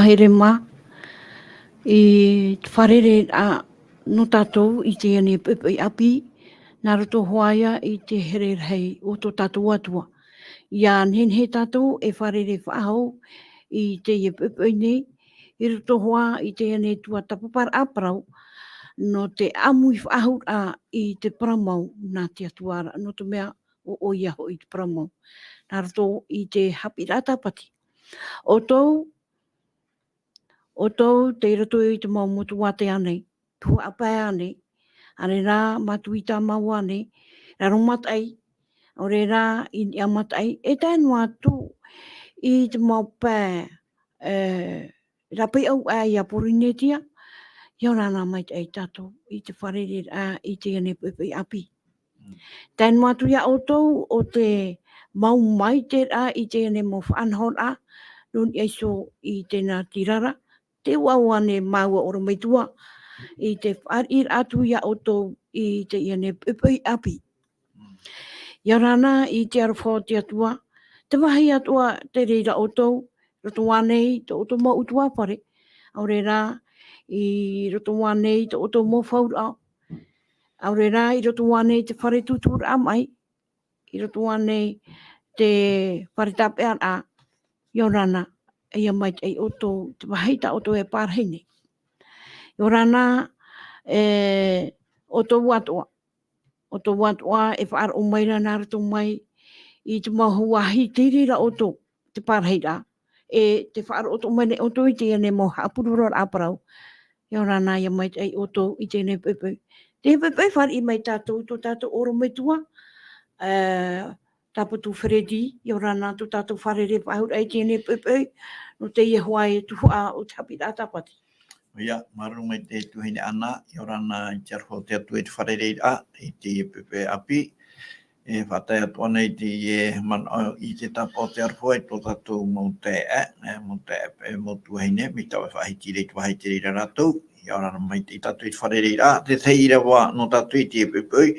wahere mā I wharere a no tatou I te ane pepe api, nā roto hoaia I te here hei o tō tatou atua. Ia he tatou e wharere whahau I Teie pepe nei, I roto hoa I te ane tuatapaparaa parau, no te amui whahau a I te paramau nā te atuara, no te mea o Iehova I te paramau. Nā roto I te Haapiiraa Sabati. O tau te roto I te mau motu wate anei, tua apai anei, are rā matuita mau anei, raro matai, o re rā I amatai, e tēnu atu I te mau pē, rapi au ai a porinetia, iau rāna mai te tatou I te wharere a I te ane pepe api. Tēnu atu ia o tau o te mau mai te rā I te ane mo whanhor a, nun iaiso I tēnā tirara, te uawane maua ora meitua I te wharir atu ia o tau I te iane pepe api. Ia rana I te arwhau te atua, te wahi atua te reira o tau, roto wanei te oto mo utua pare, aure rā I roto wanei te oto mo whaura, aure rā I roto wanei te whare tutur amai, I roto wanei te whare tapean a, ia rana ia mai te oto, te waheita oto e pārhine. Ia rana oto watua. Oto watua e whaar o maira nā roto mai I te mahuahi te rira oto te pārheira. E te whaar oto mai ne oto I te ane mo hapurura a parau. Ia rana ia mai te oto I te ane pepe. Te pepe whaar I mai tātou, tō tātou oro metua. Tāpatu Fredi, ia rana tō tātou wharere whahur ai te ane pepe. No te Iehova e tuhua o te Haapiiraa Sabati. Ia, maru mai te tuhine ana, ia rana I te arwhau te atu e te wharere a, I te pepe api. E whatai atua nei te man I te tapa o te arwhau e tō tātou mō te e mō tuahine, mi tau e whahiti rei tu wahiti rei ratou. Ia rana mai te tātou I te wharere a, te Teie Irava no tātou I te pepe.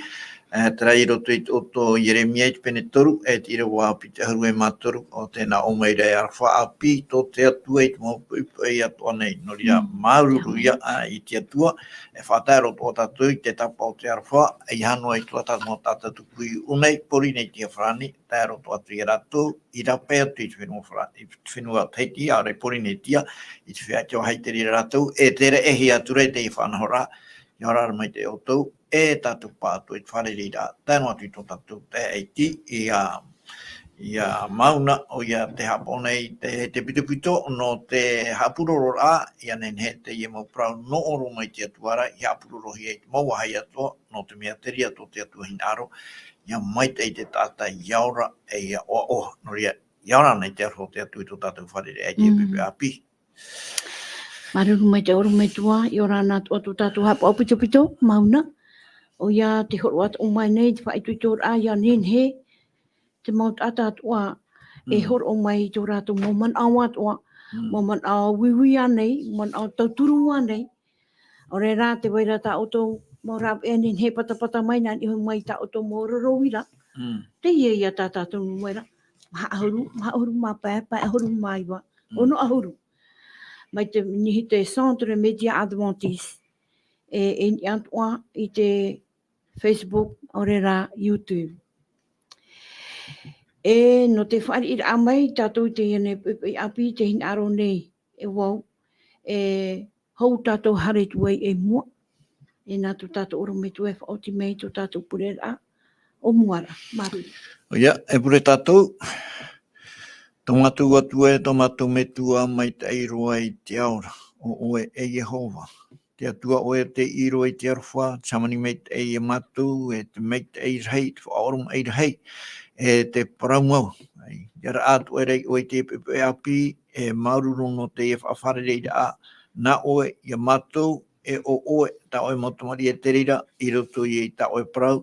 Te rai roto I te oto Jeremia I te pene toru, e te Irava api te haru e mātoru o tēnā o maira e arwha api, tō te atua I te mō pepe I atua nei. No ria maururu ia I te atua, e whatai roto o tātou I te tapa o te arwha, e hanua I tuata mō tātou tukui unei, pori nei tia whrani, tai roto atu I ratou, I rape atu I te whenua teiti, a rei pori nei tia, I te whea te o heiteri ratou, e tere ehi atu rei te I whanahora, I arara mai te o tau, e tātou pātou I te whareri rā, tēnu atu I tō tātou te eiti, ia mauna o ia te haponei te pitupito no te hapuroro rā, ia nen he te ia mau prau no oro mai te atuara, ia hapuroro hi e te mauahai atua, no te mea teri ato te atua hinaro, ia mai te tātai iaora e ia oa, no ria iaora nei te arho te atu I tō tātou whareri e te pepe api. Maruru mai te oro mai tua, I ora nā tua tō tātou hapa o pito, mauna. O ia te horo atu o mai nei, te whaitu I tō rā, ia nen he, te maut ata atua, e horo o mai tō rātou mō man au atua, mō man au wiwi anei, man au tauturu anei. O re rā te waira tā o tō mō rāp e nen he patapata mai nā, I mai tā o tō mō rorowira. Te ia tā tātou waira, maha ahuru, mā pāi ahuru maiwa, ono ahuru. Mai te nihi te Centre Media Adventiste, e Atua I te Facebook, o re rā YouTube. E no te whaari I mai tātou te iane pepe api te hin aro nei, e wau, e hou tātou hare tuai e mua, e nā tō tātou oro me tu e whaoti mei tō tātou pure rā, o muara, maru. Ia, e pure tātou, tō matu atu e tō matu me tua mai te airoa I te aora, o oe e Iehova. Te atua oe te iro I te arwha, tamani mei te e matu, e te mei te eirhei, te whaorum eirhei, e te paraumau. Iara atu e rei oe te pepe api, e maururu no te e whawharerei a, nā oe I matu, e o oe, ta oe motomari e te rira, I roto I ta oe parau,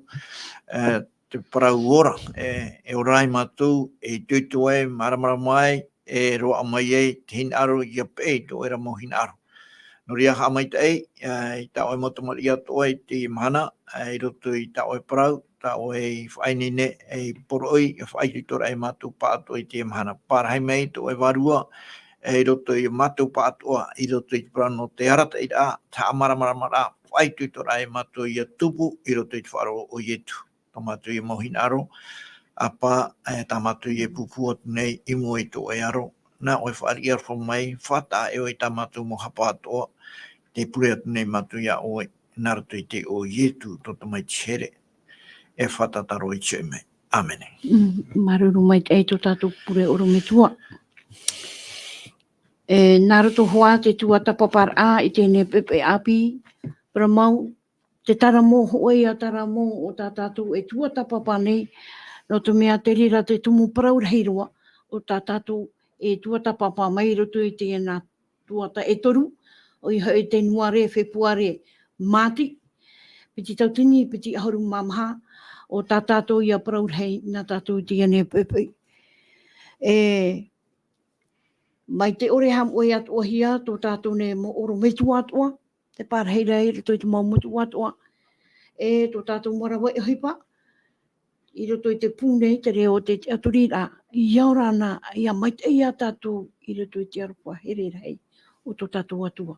te parau-ora, e orai matu, e tuitu e maramara mai, e roa mai e, te hin aro I a pei, to era mo hin aro. No ria ha mai tei, I ta oe motomari atu e te mahana, I roto I ta oe parau, ta oe whainine, e poroi, e whaititora e matu pātu I te mahana. Pārhai mei, to e warua, e roto I matu pa Atua, I roto I prano te arata I a, ta amara, whai tuitora e matu I a tupu, I roto I wharo o Ietu. Tamatu I mohinaro, apa tamatu I pupua nei I mo I to e aro, na oi whari ar wha mai, whata e oi tamatu mo hapa Atua, te pure atu nei matu ia oi, narato I te o Ietu, tota mai tere, e whatataro I tue mai. Amen. Maruru mai te eito tātou pure oro me tua. Narato hoa te tuatapaparaa I tēne pepe api, para mau, te taramo hoi a taramo o tā tātou e tuatapapa nei, no te mea te rira te tumu paraurahiroa o tā tātou e tuatapapa mai roto I tēnā tuata e toru, o iho e te nuare, whepuare, māti, piti tautini, piti ahoru mamaha, o tā tātou ia paraurahei, nā tātou tēne pepe. Mai te ore ham oi Atua hia, tō tātou ne mo oro me tu Atua, te pārheira e roto I te maumotu Atua, tō tātou marawa e hipa, I roto I te pūne, te reo te aturira, I aura ana, ia mai te ia tātou, I roto I te aropa here rei, o tō tātou Atua.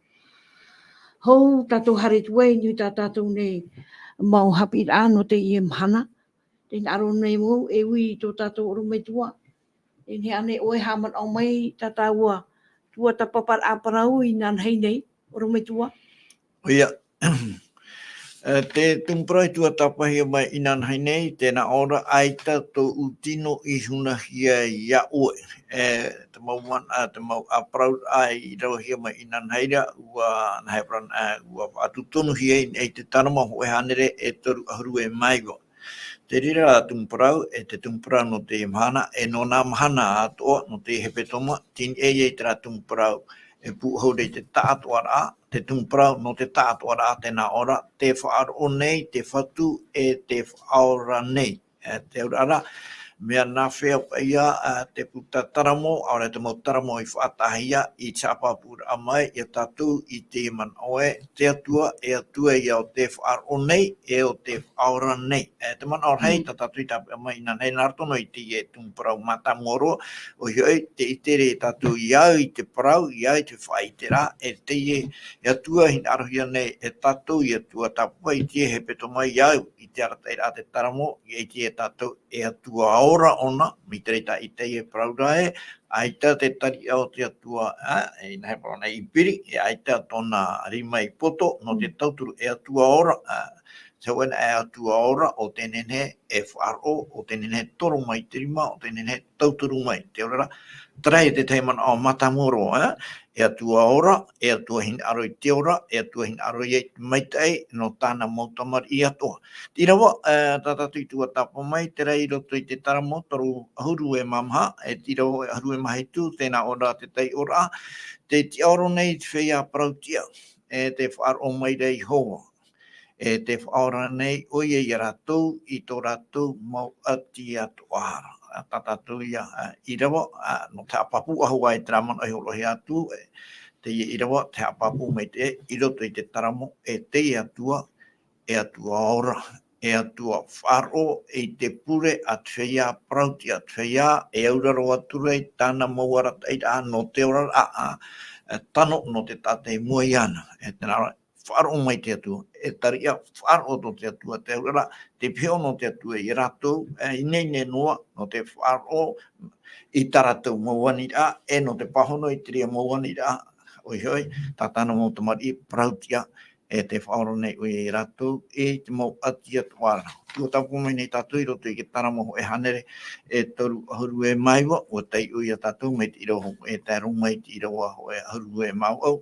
Hou tātou hare tuei, ni tā tātou ne mau Haapiiraa no te Ie mhana, te aro nei mo, e ui tō tātou oro me tua, e ne ane oe haman au mai tataua tuatapapa parau I nan hei nei, oro me tua. Ia, te tumprai tuatapahi mai I nan hei nei, tēnā ora aita tō utino I huna hia ia oe. Te mau aparau ai rau hia mai I nan heira, ua nahepran ua atutonu hia I te tarama hoe hanere e toru ahuru e maiwa. Te rira tumparau e te tumparau no te mahana, e no nā mahana atoa no te hepetoma, tini e te rā tumparau e puhau rei te taatoara, te tumparau no te taatoara tēnā ora, te whaaro nei, te Fatu e te faaora nei. Te urara, mea nā whea paia te puta taramo, aore te mau taramo I whaatahia I tapapura mai, I tatou I te man oe, te Atua I o te whaaro nei, e o te faaora nei. Te man aore hei, tatou I tapapura mai, nan hei nartono I Teie tumparau mata moro, o hioi te itere tatou iau I te parau, iau I te whaitera, e Teie e Atua hin arohia nei, e tatou I tuatapapa I Teie hepetoma iau, I te arataira te taramo, I Teie tatou e Atua ora ona, mi te reita I Teie paraurae, aita te tari au te Atua, e nahe parana I piri, e aita tona rima I poto, no te tauturu e Atua ora, Tauena e Atua ora o te nene e whaaro, o te nene toro mai te rima, o te nene tauturu mai. Te orara, tarai te teimana o matamoro, e Atua ora, e Atua hin aro I te ora, e Atua hin aro I maitai, no tāna mautamar I Atua. Irava, tātatu I tuatapa mai, te rei roto I te taramo, toru ahuru e mamaha, e tiro ahuru e mahitu, tēnā ora te tei ora, te tiaoro nei te feia parau-tia, e te whaaro mai rei Iehova. E te faaora nei, oie I ratou, I tō ratou mau ati atoa. Tātātou ia Irava, no te apapu ahua e tramana I holohi atu, Teie Irava, te apapu mai te, I roto I te taramo, e Teie Atua, e Atua ora, e Atua wharo, e te pure at feia parau-tia, at feia, e auraro aturei, tāna mauara teira, no te ora tano no te tate mua iana, e tēnā whaaro mai te atua, e taria whaaro to te atua, te aurara, te pio no te atua I ratou, I nei noa, no te whaaro, I taratou mauanira, e no te pahono I tria mauanira, oi hoi, tātana mautamari, parau-tia, e te whaoro nei oi I ratou, e te mau ati atoara. Tua tapu mai nei tātou I roto I ke taramoho e hanere, e toru ahuru e maiwa, o tei ui a tātou, me te iroho e tēro mai te iroho e ahuru e mau au,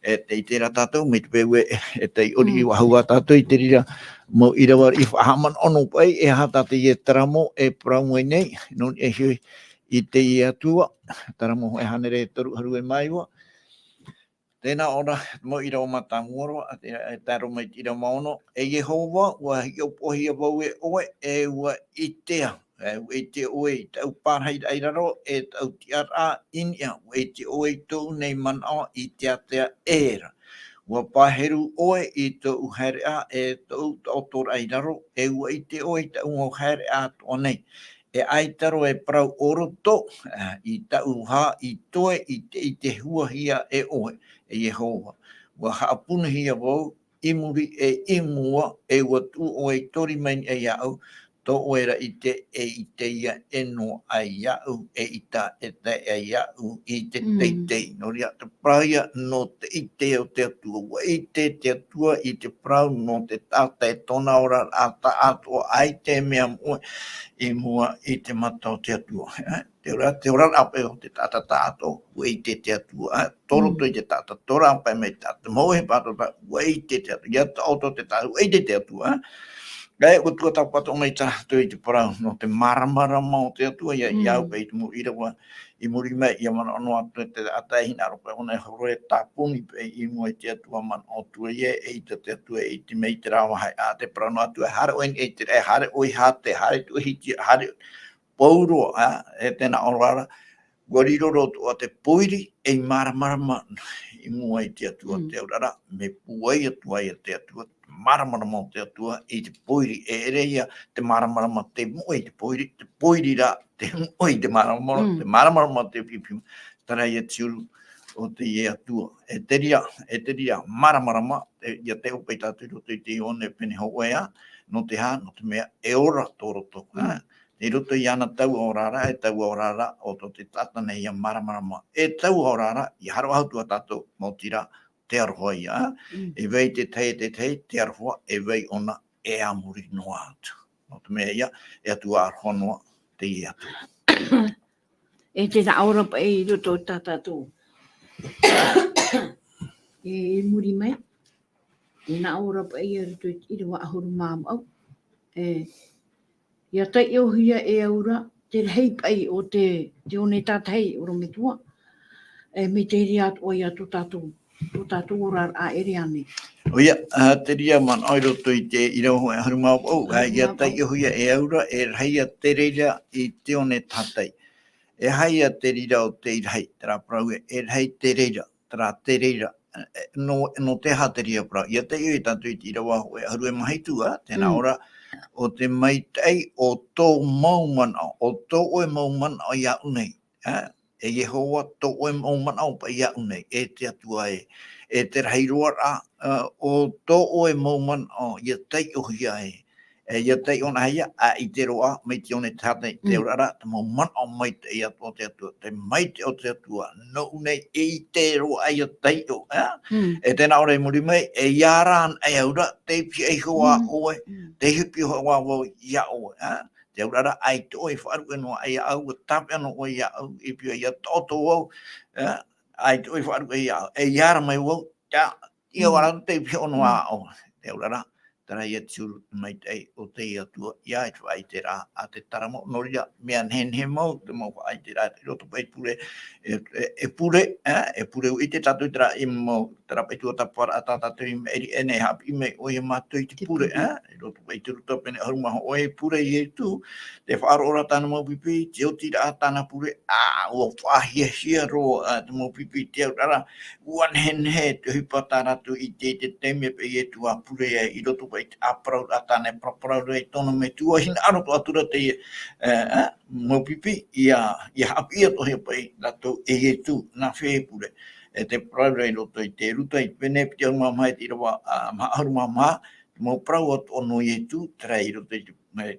e te itera tātou, me te pewe e te ori I wahua tātou, I te rira mo Irava I whahaman ono pai, e hata te I taramo e praumai nei, non e hui I te I Atua, taramoho e hanere e toru ahuru e maiwa, tēnā ora, mo Irava matamoro, e tēro mai te Irava maono, e Iehova, ua hi au pohi a wau e oe, e ua I tea, e te oe I tau pārhei airaro, e tau tiara inia, e te oe I tau nei mana I te atea era. Ua pāheru oe I tau herea, e tau otora airaro, e ua I te oe I tau ngau herea toa nei. e aitaro e parau oroto, I tauha, I toe, I te huahia e oe, e Iehova. Wa haapuna hia wau, imuri e imua, e watu o e tori main e iau, to oera I te ia e no a iau, e ita e te e iau, I te teitei. No ria te praia no te ite o te atua. Wa I te atua, I te prau no te tata e tona ora ata atua, ai te mea mua, I mua I te matau te atua. Te ora ape o te tata tato, wei te atua. Toro to I te tata, tora ape me tata. Mohe pato ta, wei te atua. Ia ta auto te tata, wei te atua. Gai o tuatapaparaa mai tātou I te parau, no te maramarama o te atua, iau pe I te mu Irava, I muri mai, ia mana ono atu te atai hina rope, ona e horoe tāpuni pe I mua I te atua man o tua ie, e te atua I te mei te rawa hai a te parau no atua, hare oen e te rei, hare oi hate, hare tu hiti, hare pauro, e tēnā orara, Guariroro o te poiri e maramarama I mua I te atua te aurara, me puai atua I te atua, maramarama o te atua I te poiri, e ereia te maramarama te mua I te poiri ra, te mua I te maramarama te pipima, tarai e tiuru o te ie atua. E te ria maramarama, ia te upe tātou roto I te one pene hauea, no te hā, no te mea, e ora tōroto. I roto I ana tau orara, e tau orara o to te tata nei ia maramarama. E tau orara, I haro hautua tātou mo tira te aroha ia. E vei te te aroha, e vei ona e amuri noa atu. No te mea ia, e atua aroha noa te I atua. E te taoro pa I roto tātou. E muri mai. E na ora pa I roto I roa ahuru māmau. Ia tai o hia e aura, te hei pai o te one tātai o rometua. Me te ria atu ia tu tātou ora a ere ane. O ia, te ria man oi roto I te Irava e harumau, ia tai o hia e aura, e reia te reira I te one tātai. E haia te rira o te irahei, tera parau e rei te reira, tera te reira, no te ha te ria parau. Ia te ioi tātou I te Irava e haru e mahaitua, tēnā ora, o te maitei o tō maumana, o tō oe maumana o ia unei. E Iehova tō oe maumana o pa ia unei, e te atua e te reiroa o tō oe maumana o ia tei o hia ia tei ona haia, I te roa, mai te one tātai te urara, te maumana o mai te ia o te atua, te mai te o te atua, no unei I te roa ia tei o, e tēnā ora I muri mai, e iaran e aura, te pi e hoa oe, te hipi hoa wau ia oe, te urara ai te oi wharu e noa ai au, tape ano o ia au, I pia ia toto wau, ai te oi wharu e ia au, e iara mai wau, ia wara te pi ono a o, te urara, tara ia tiuru mai tei o te atua, ia e whai te rā, a te taramo, noria, mea nhenhe mau, te mau whai te rā, te roto pai pure, e pure u I te tatu tera I mau, tera pai tuatapara, a tātatu I me eri ene hapi me o ia mātou I te pure, e roto pai te ruta pene harumaha o e pure I e tu, te whaarora tāna mau pipi, te o tira a tāna pure, ua whahia hia ro, te mau pipi te au rara, ua nhenhe te hipa tāratu I te teime pe I e tu a pure e I roto pai te aparau a tāne praparau rei tono me tua hina aro to atura te mau pipi, ia hapi ato hea pai ratou e tu na whee pure. E te parau rei roto I te ruta I pene piti au mamai te Irava aru mamaha, mau parau ato ono I tu, terei roto I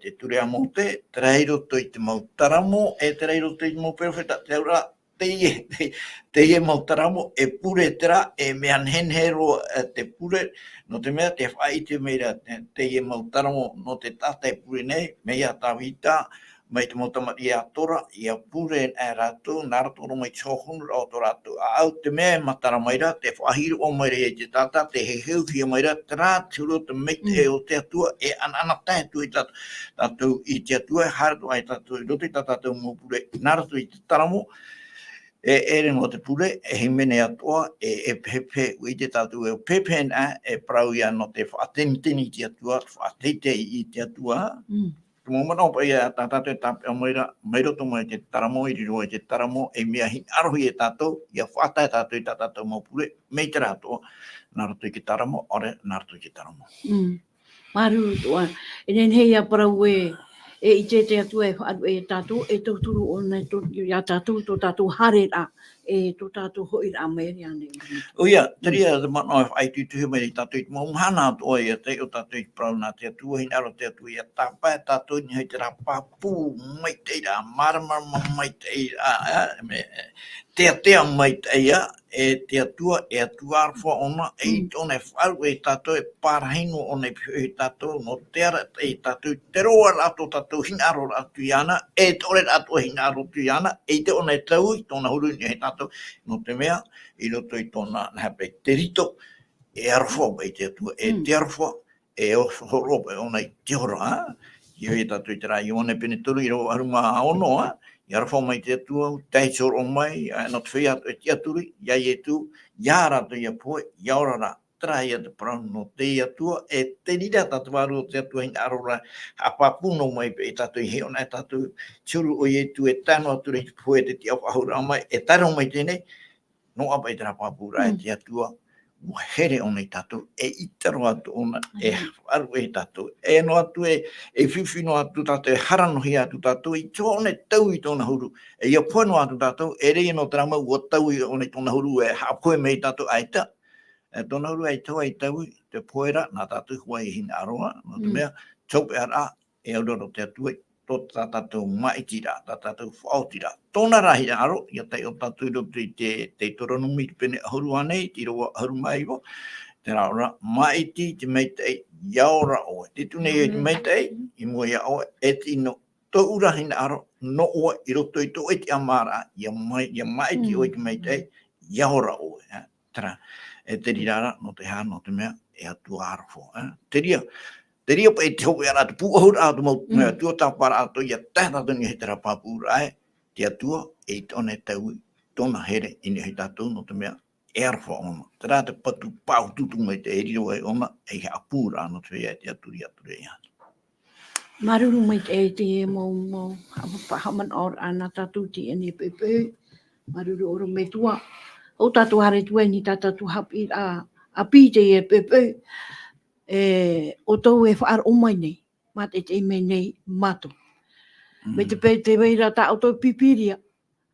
te ture a mote, terei roto I te mau taramo, e terei roto I te mau perfeta, te aura Teie mau taramo e pure tera e mea nhenhero te pure no te mea te whai te meira teie mau taramo no te tata e pure nei mea tawita mai te motamari a tora ia pure e ratou nā ratou mai tōhunu o tō ratou au te mea matara maira te whahiro o maira e te tata te heheu hia maira tera te uro te meite o te atua e anana tae tu I tatou I te atua e harato ai tatou I roto I tatou mo pure nā ratou I te taramo e ere no te pure, e himene atoa, e pepe, ui te tatu e pepe na, e prau ia no te whaateniteni te atua, whaateite I te atua. Te momana o pai a tātou e tāpe a maira to mai te taramo, I riro e te taramo, e mea hin arohi e tātou, ia whaatai tātou I tātou mau pure, mei te rātoa, nā rato I ke ore nā rato I ke taramo. Maru toa, e nen hei a parau e I te atua e whaadu e tātou, e tau turu o nei ia tātou, tō tātou hare a, e tō tātou hoi a meri ane. O ia, teria te mana ai tu tu mai tātou mo hana to ia te o tātou prau na te tu hin aro te tu ia tapa tātou ni hei te rapa pu mai te ra marama mai te me te mai te ia e te atua e atua fo ona e tone wharu e tātou e parahino o nei e tātou no te ara e tātou te roa rato tātou hin aro atu iana e tore rato hin aro tu iana e te ona e tau i tona huru ni hei tātou no te mea I roto I tōna hape te rito, e arwha mai te atua, e te arwha, e o horopa, o nei te horo, I hoi tātou I te rā, I one pene turu, I ro aruma ono, I arwha mai te atua, tei soro mai, no te feia e te aturi, iai e tu, ia rato I a poe, ia ora rā, trai a te parau no te atua, e te rira tātou waru o te atua hina arora, apapuno mai pe tātou I heona, tātou turu o I tu e tano aturi I poe te te au ahura mai, e taro mai tēnei, no apa I te rapapura e te atua, mo here o nei tātou, e itaro atu ona, e wharu e tātou, e no atu e whiwhino atu tātou, e haranohi atu tātou, I tōne tau I tōna huru, e ia pono atu tātou, e rei no tarama ua tau I o nei tōna huru, e hapoe mei tātou aita, e tōna huru e tau ai tau, te poera, nā tātou hua I hina aroa, no te mea, taupe ara, e auraro te atua, tō tātou maitira, tātou whaotira. Tōna rahi aro, ia tei o tātou roto I te toronumi pene ahuru anei, ti roa ahuru mai wo, te raora, maiti te meitei, iaora oe. Te tune I te meitei, I mua ia oe, e tino, tō urahi aro, no oe, I roto I tō e te amara, ia maiti oe te meitei, iaora oe. Tera, e te rirara, no te hā, no te mea, e atu arfo. Te ria pa e te hoki ara, te puahura atu mau, tuatapara atu, ia tātou ni he te rapapura e, te atua, e tone tau, tona here, ini hei tātou, no te mea, e arwha ona. Te rā te patu pau tutu mai te eriro e ona, e he apura no te ea, te aturi e atu. Maruru mai te mo haman or ana tātou ti ene pepe, maruru oro me tua. O tātou hare tua ni tātou Haapiiraa api te e pepe, o tau e whaar o mai nei, mate te me nei mato. Me te pe te weira tā o tau pipiria,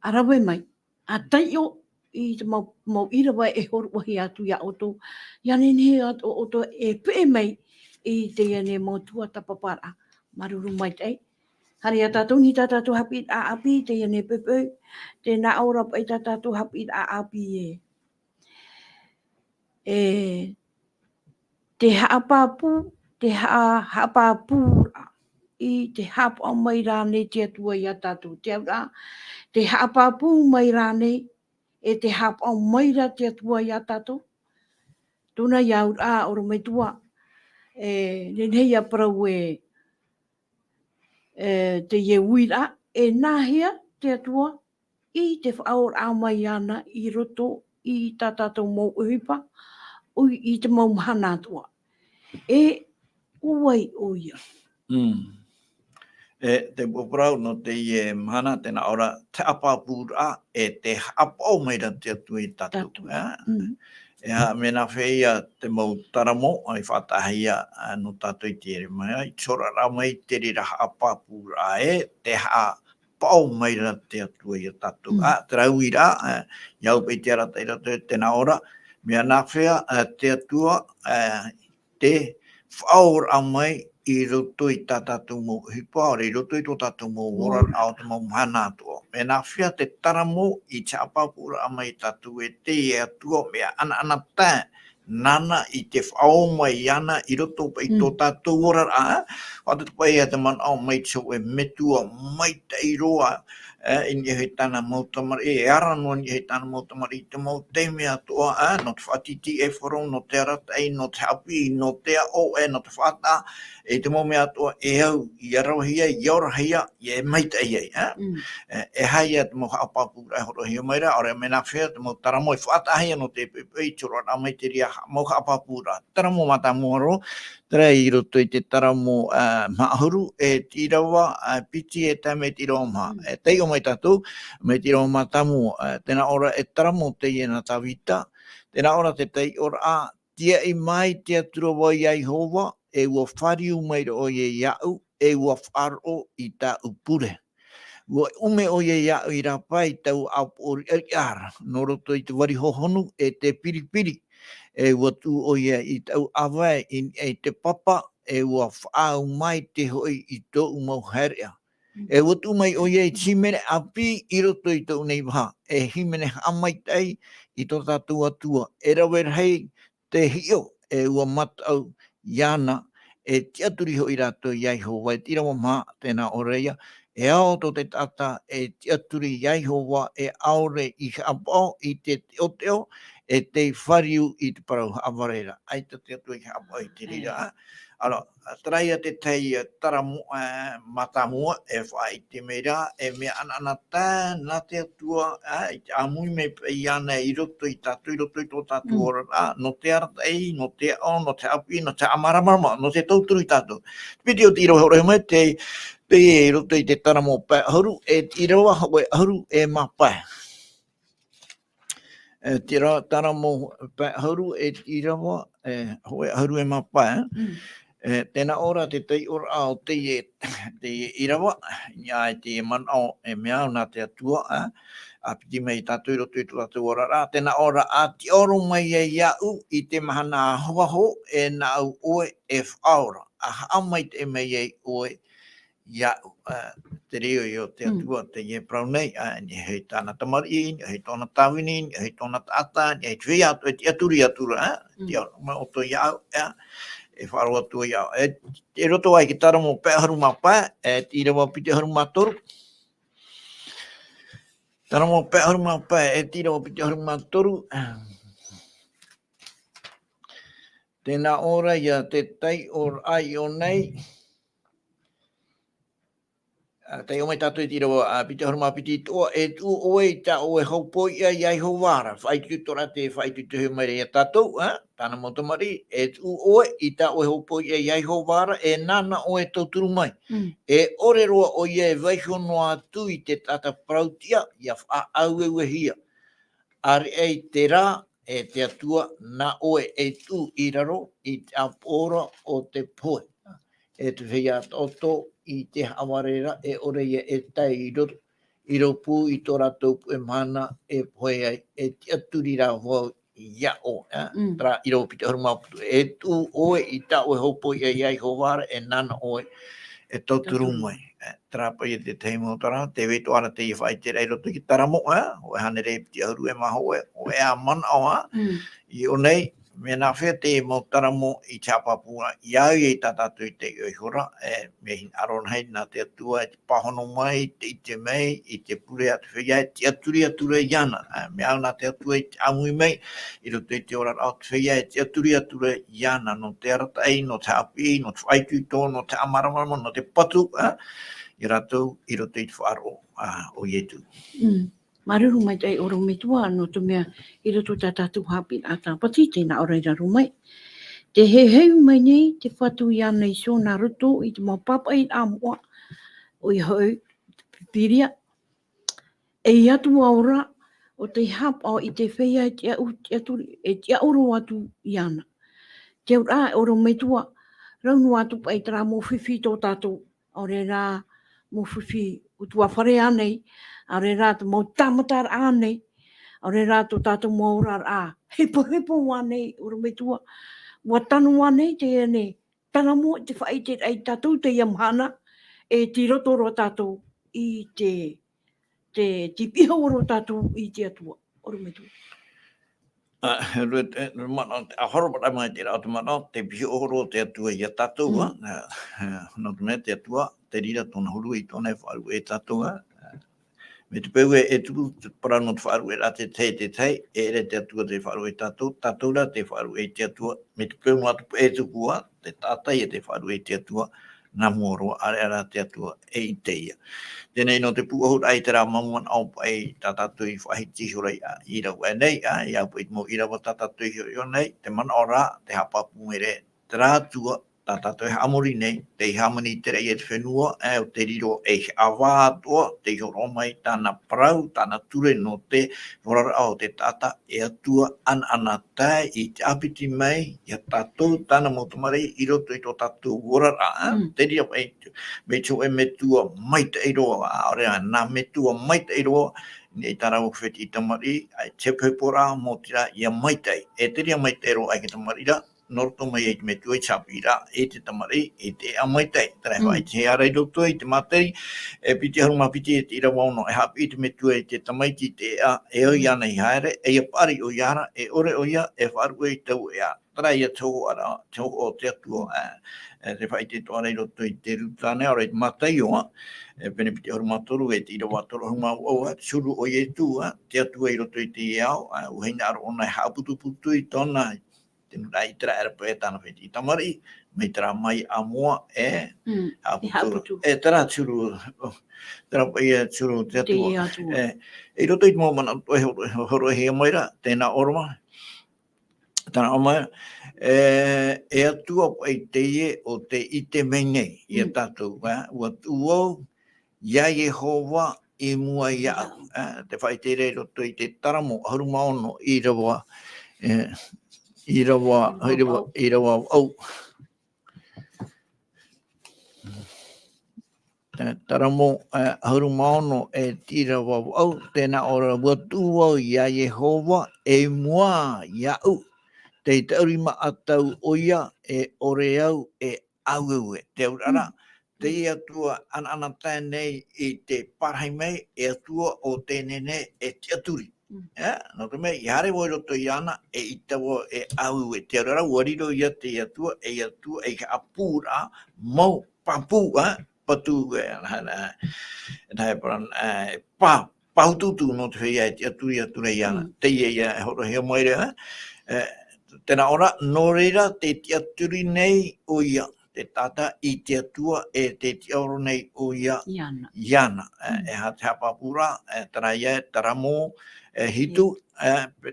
arawe mai, a tai o I te mau Irava e horu wahi atu ia o tau, ia nene atu o tau e pe mai I te ene mo tuatapaparaa, maruru mai te. Hari a tātou ni tātou Haapiiraa api te ene pepe, te nā ora pa I tātou Haapiiraa api te haapapu, te haapapura I te hapa mai rāne te atua I a tātou. Te aura, te haapapu mai rāne e te hapa mai rā te atua I a tātou. Tuna I aura oro mai tua, nenei a parau te Iehova e nāhia te atua I te whaora mai ana I roto I tā tātou mō uhipa, I te mau mahana atua. E uai oia. Te poprau no te mana tēnā ora te apapura e te hapau mai ra te atu I tātou. Mena feia te mau taramo ai whatahia no tātou I te ere mai. I tora rā mai te rira apapura e te hapau mai ra te atu I tātou. Te rau I rā, iau pei te ara teira tēnā ora, mea nā whea te atua te whaora mai I roto I tātou mō hipaore, I roto I tō tātou mō ora ao te mō mana atua. Me nā whia te taramo I te apapura a mai tātou e Teie atua mea ana tā, nana I te whao mai ana I roto pa I tō tātou ora a, whata te pai a te man au mai tso e metua mai te iroa, I ni hei tāna mautamari, e aranoa ni hei tāna mautamari, te mau teime atua, no te whatiti e wharong, no te aratei, no te hapi, no te ao no te whata, e te mau mea atua e au, I arawahia, I aurahia, I maita iei. E hai te mau haapapura e horohia maira, ora mena whea, te mau taramo e whatahia no te pepe, I toro a mai te ria, mau haapapura, taramo mata muaro, Tera I roto I te taramo maahuru e Irava, piti e tame tiro maha. E tei o mai tātou, mai tiro maha tamu, tēnā ora e taramo Teie na tawita, tēnā ora te tei ora a, tia I mai te atura wai Iehova, e ua whariu maira o ye iau, e ua wharo I ta upure. Ua ume o ye iau I rapai tau au ori ara, no roto I te wari hohonu e te piripiri, e ua tu o ye I tau awai e te papa, e ua whaau mai te hoi I tō umau herea. E ua tu mai o ye timere api I roto I tō nei waha, e himene hamai tei I tō tatou atua, e rawer hei te hio, e ua matau iana, e tiaturi ho I rato Iehova, e tira wa maha tēnā o reia, e ao tō te tata, e tiaturi Iehova, e aore I hapao, I te teoteo, e te whariu I te parau awarera. Ai te teaturi hapao I te rira. Alo, traia te Teie taramu matamua, e whai te meira, e mea ana tā, nā te atua, I te amui me iana I roto I tatu, I roto I tō tatu ora, no te aratei, no te o, no te api, no te amaramarama, no te tauturu I tatu. Piti o te irohore mai, te I roto I te taramo pai hauru, e Irava hawe hauru e mapai. E te taramo pai hauru, e Irava, hawe hauru e mapai. Tēnā ora te tei ora ao Teie Irava, ia te manao e mea nā te atua, a piti mai tātou I roto I tō ora rā. Tēnā ora a tiaoro mai e iau I te mahana hoaho e nā au oe e faaora. A haamai te mai e oe iau. Te reo I o te atua te ie prau nei, ni hei tāna tamari, ni hei tōna tāwini, ni hei tōna taata, ni hei tui atu, e te aturi atura, tiaoro mai o tō iau, e wharo atua iau. E roto ai ki taramo pē haru mapa, e Irava pite haru matoru. Taramo pē haru mapa, e Irava pite haru matoru. Tēnā ora ia te tei or ai o nei. Tei o mai tātou I Irava pite haru mapiti toa, e tu oe I ta oe haupo ia Iehova, whai tutora te whai tutuhi mai rea tātou, tāna motomari, e tu oe I ta oe haupo ia Iehova, e nana oe tauturu mai. E ore roa o ia e waihono atu I te tata parau-tia, ia whaau e hia. Are e te rā, e te atua, na oe e tu I raro, I te apora o te poe. E te feia toto I te awarera, e ore ia e tai I ropu I tō ratou e mana, e poe ai, e te aturi rā wau iao, tra I ropu te harumaputu. E tu oe I ta oe hopo I Iehova, e nana oe, e tauturu mai. Trapa I te teimo tara, te weto ana te I whai te rei roto ki taramo, o e hane rei piti auru e maha o e a mana o I o nei, me nā whea te mo taramo I te apapua, iau I tatatu I te Iehora, me hin aron hei nā te atua, I te pahono mai, I te mei, I te pure atu whea, I te aturi atura iana, me au nā te atua I te amui mei, I roto I te ora au te whea, I te aturi atura iana, no te aratai, no te api, no te whaituito, no te amaramarama, no te patu, I ratou, I roto I te whaaro o Ietu. Maruru mai tai oro me tua no to mea I roto ta tatu Haapiiraa Sabati tēnā ora I raru mai. Te heu mai nei te Fatu I ana I so nā roto I te maupapa I amoa o I hau piria. E atu aura o te hapa I te feia e tiaoro atu I ana. Te ura oro me tua raunu atu pai tera mo whiwhi tō tātou o re rā mo whiwhi utua whare anei. A re rā te mau tamatar ānei, a re rā tō tātou maura hepo wānei, ura me tua, wa tanu wānei te ene, tanamo te whai te ai tātou te iamhana, e ti roto ro tātou I te piha oro tātou I te atua, ura me tua. A horobara mai te rao te mana, te piha oro te atua I a tātou, no te mea te atua, te rira tōna huru I tōna wharu e tātou, me te peu e tupu parano te wharu e rā te tei, e re te atua te wharu e tātou, tātou rā te wharu e te atua, me te peu ngā tupu e tupua, te tātai e te wharu e te atua, nā moro, are ara te atua e I Teie. Tēnei no te puahut ai te rā mamuan au pai tātātui whahiti hurei I Irava e nei, I au pai mo Irava tātātui hurei o nei, te mana o rā, te hapapu mere, te rā tua tatou amori nei, te hamani tere e te whenua, o te riro e awa atua, te horo mai tāna parau, tāna ture no te horara o te tata, e atua ana tai i te apiti mai, ia tatou tāna motumare i roto i tō tatou horara, te riro me tō e metua mai te iroa, area nā metua mai te iroa, nei tarau wheti i tamari, ai te pepora mo tira ia maitai. E te ria maitai ro ai ki tamari ra, norto mai e te metua i chapira, e te tamari, e te a maitai. Tarai whai te arei roto i te materi, e piti haruma piti e te irawa ono, e hapi i te metua i te tamaiti te a, e o ia nei haere, e ia pari o iara, e ore o ia, e wharu e tau e a. Tarai ia tō ara, tō o te atua, te whai te toa rei roto i te rutane, ora i te matai oa, e pene piti haru matoru e te irawa toro huma au, suru o ie tū, te atua i roto i te iau, uheina aro ona e haaputu i tōna, te nurai tera era pe tāna wheti i tamari, mei tera mai a moa e haaputu. E tera suru, tera pai e suru te atua. E roto i te mōmana, horo e hea maira, tēnā oroma, tāna omai, e atua pai Teie o te ite meinei, ia tātou, ua tuau, ia Iehova e mua ia au. Te whai te rei roto i te taramo, haruma ono, Irava, Irava au. Taramo, haruma ono e Irava au, tēnā ora ua tuau, ia Iehova e mua ia au. Te taurima atau oia e ore au e au e. Te urara, te atua ana tēnei i te parhai mei, e atua o tēnene e te aturi. No te mea, i hare woi roto i ana, e i tawa e au e. Te urara, wariro ia te atua e ka apura, mau papu, patu e, paututu no te feia e te atura i ana. Teie ia e horo hea maira, tēnā ora, nō reira te tiaturi nei o ia, te tata i te atua e te tiaoro nei o ia iana. E ha te hapapura, tara ia taramo hitu,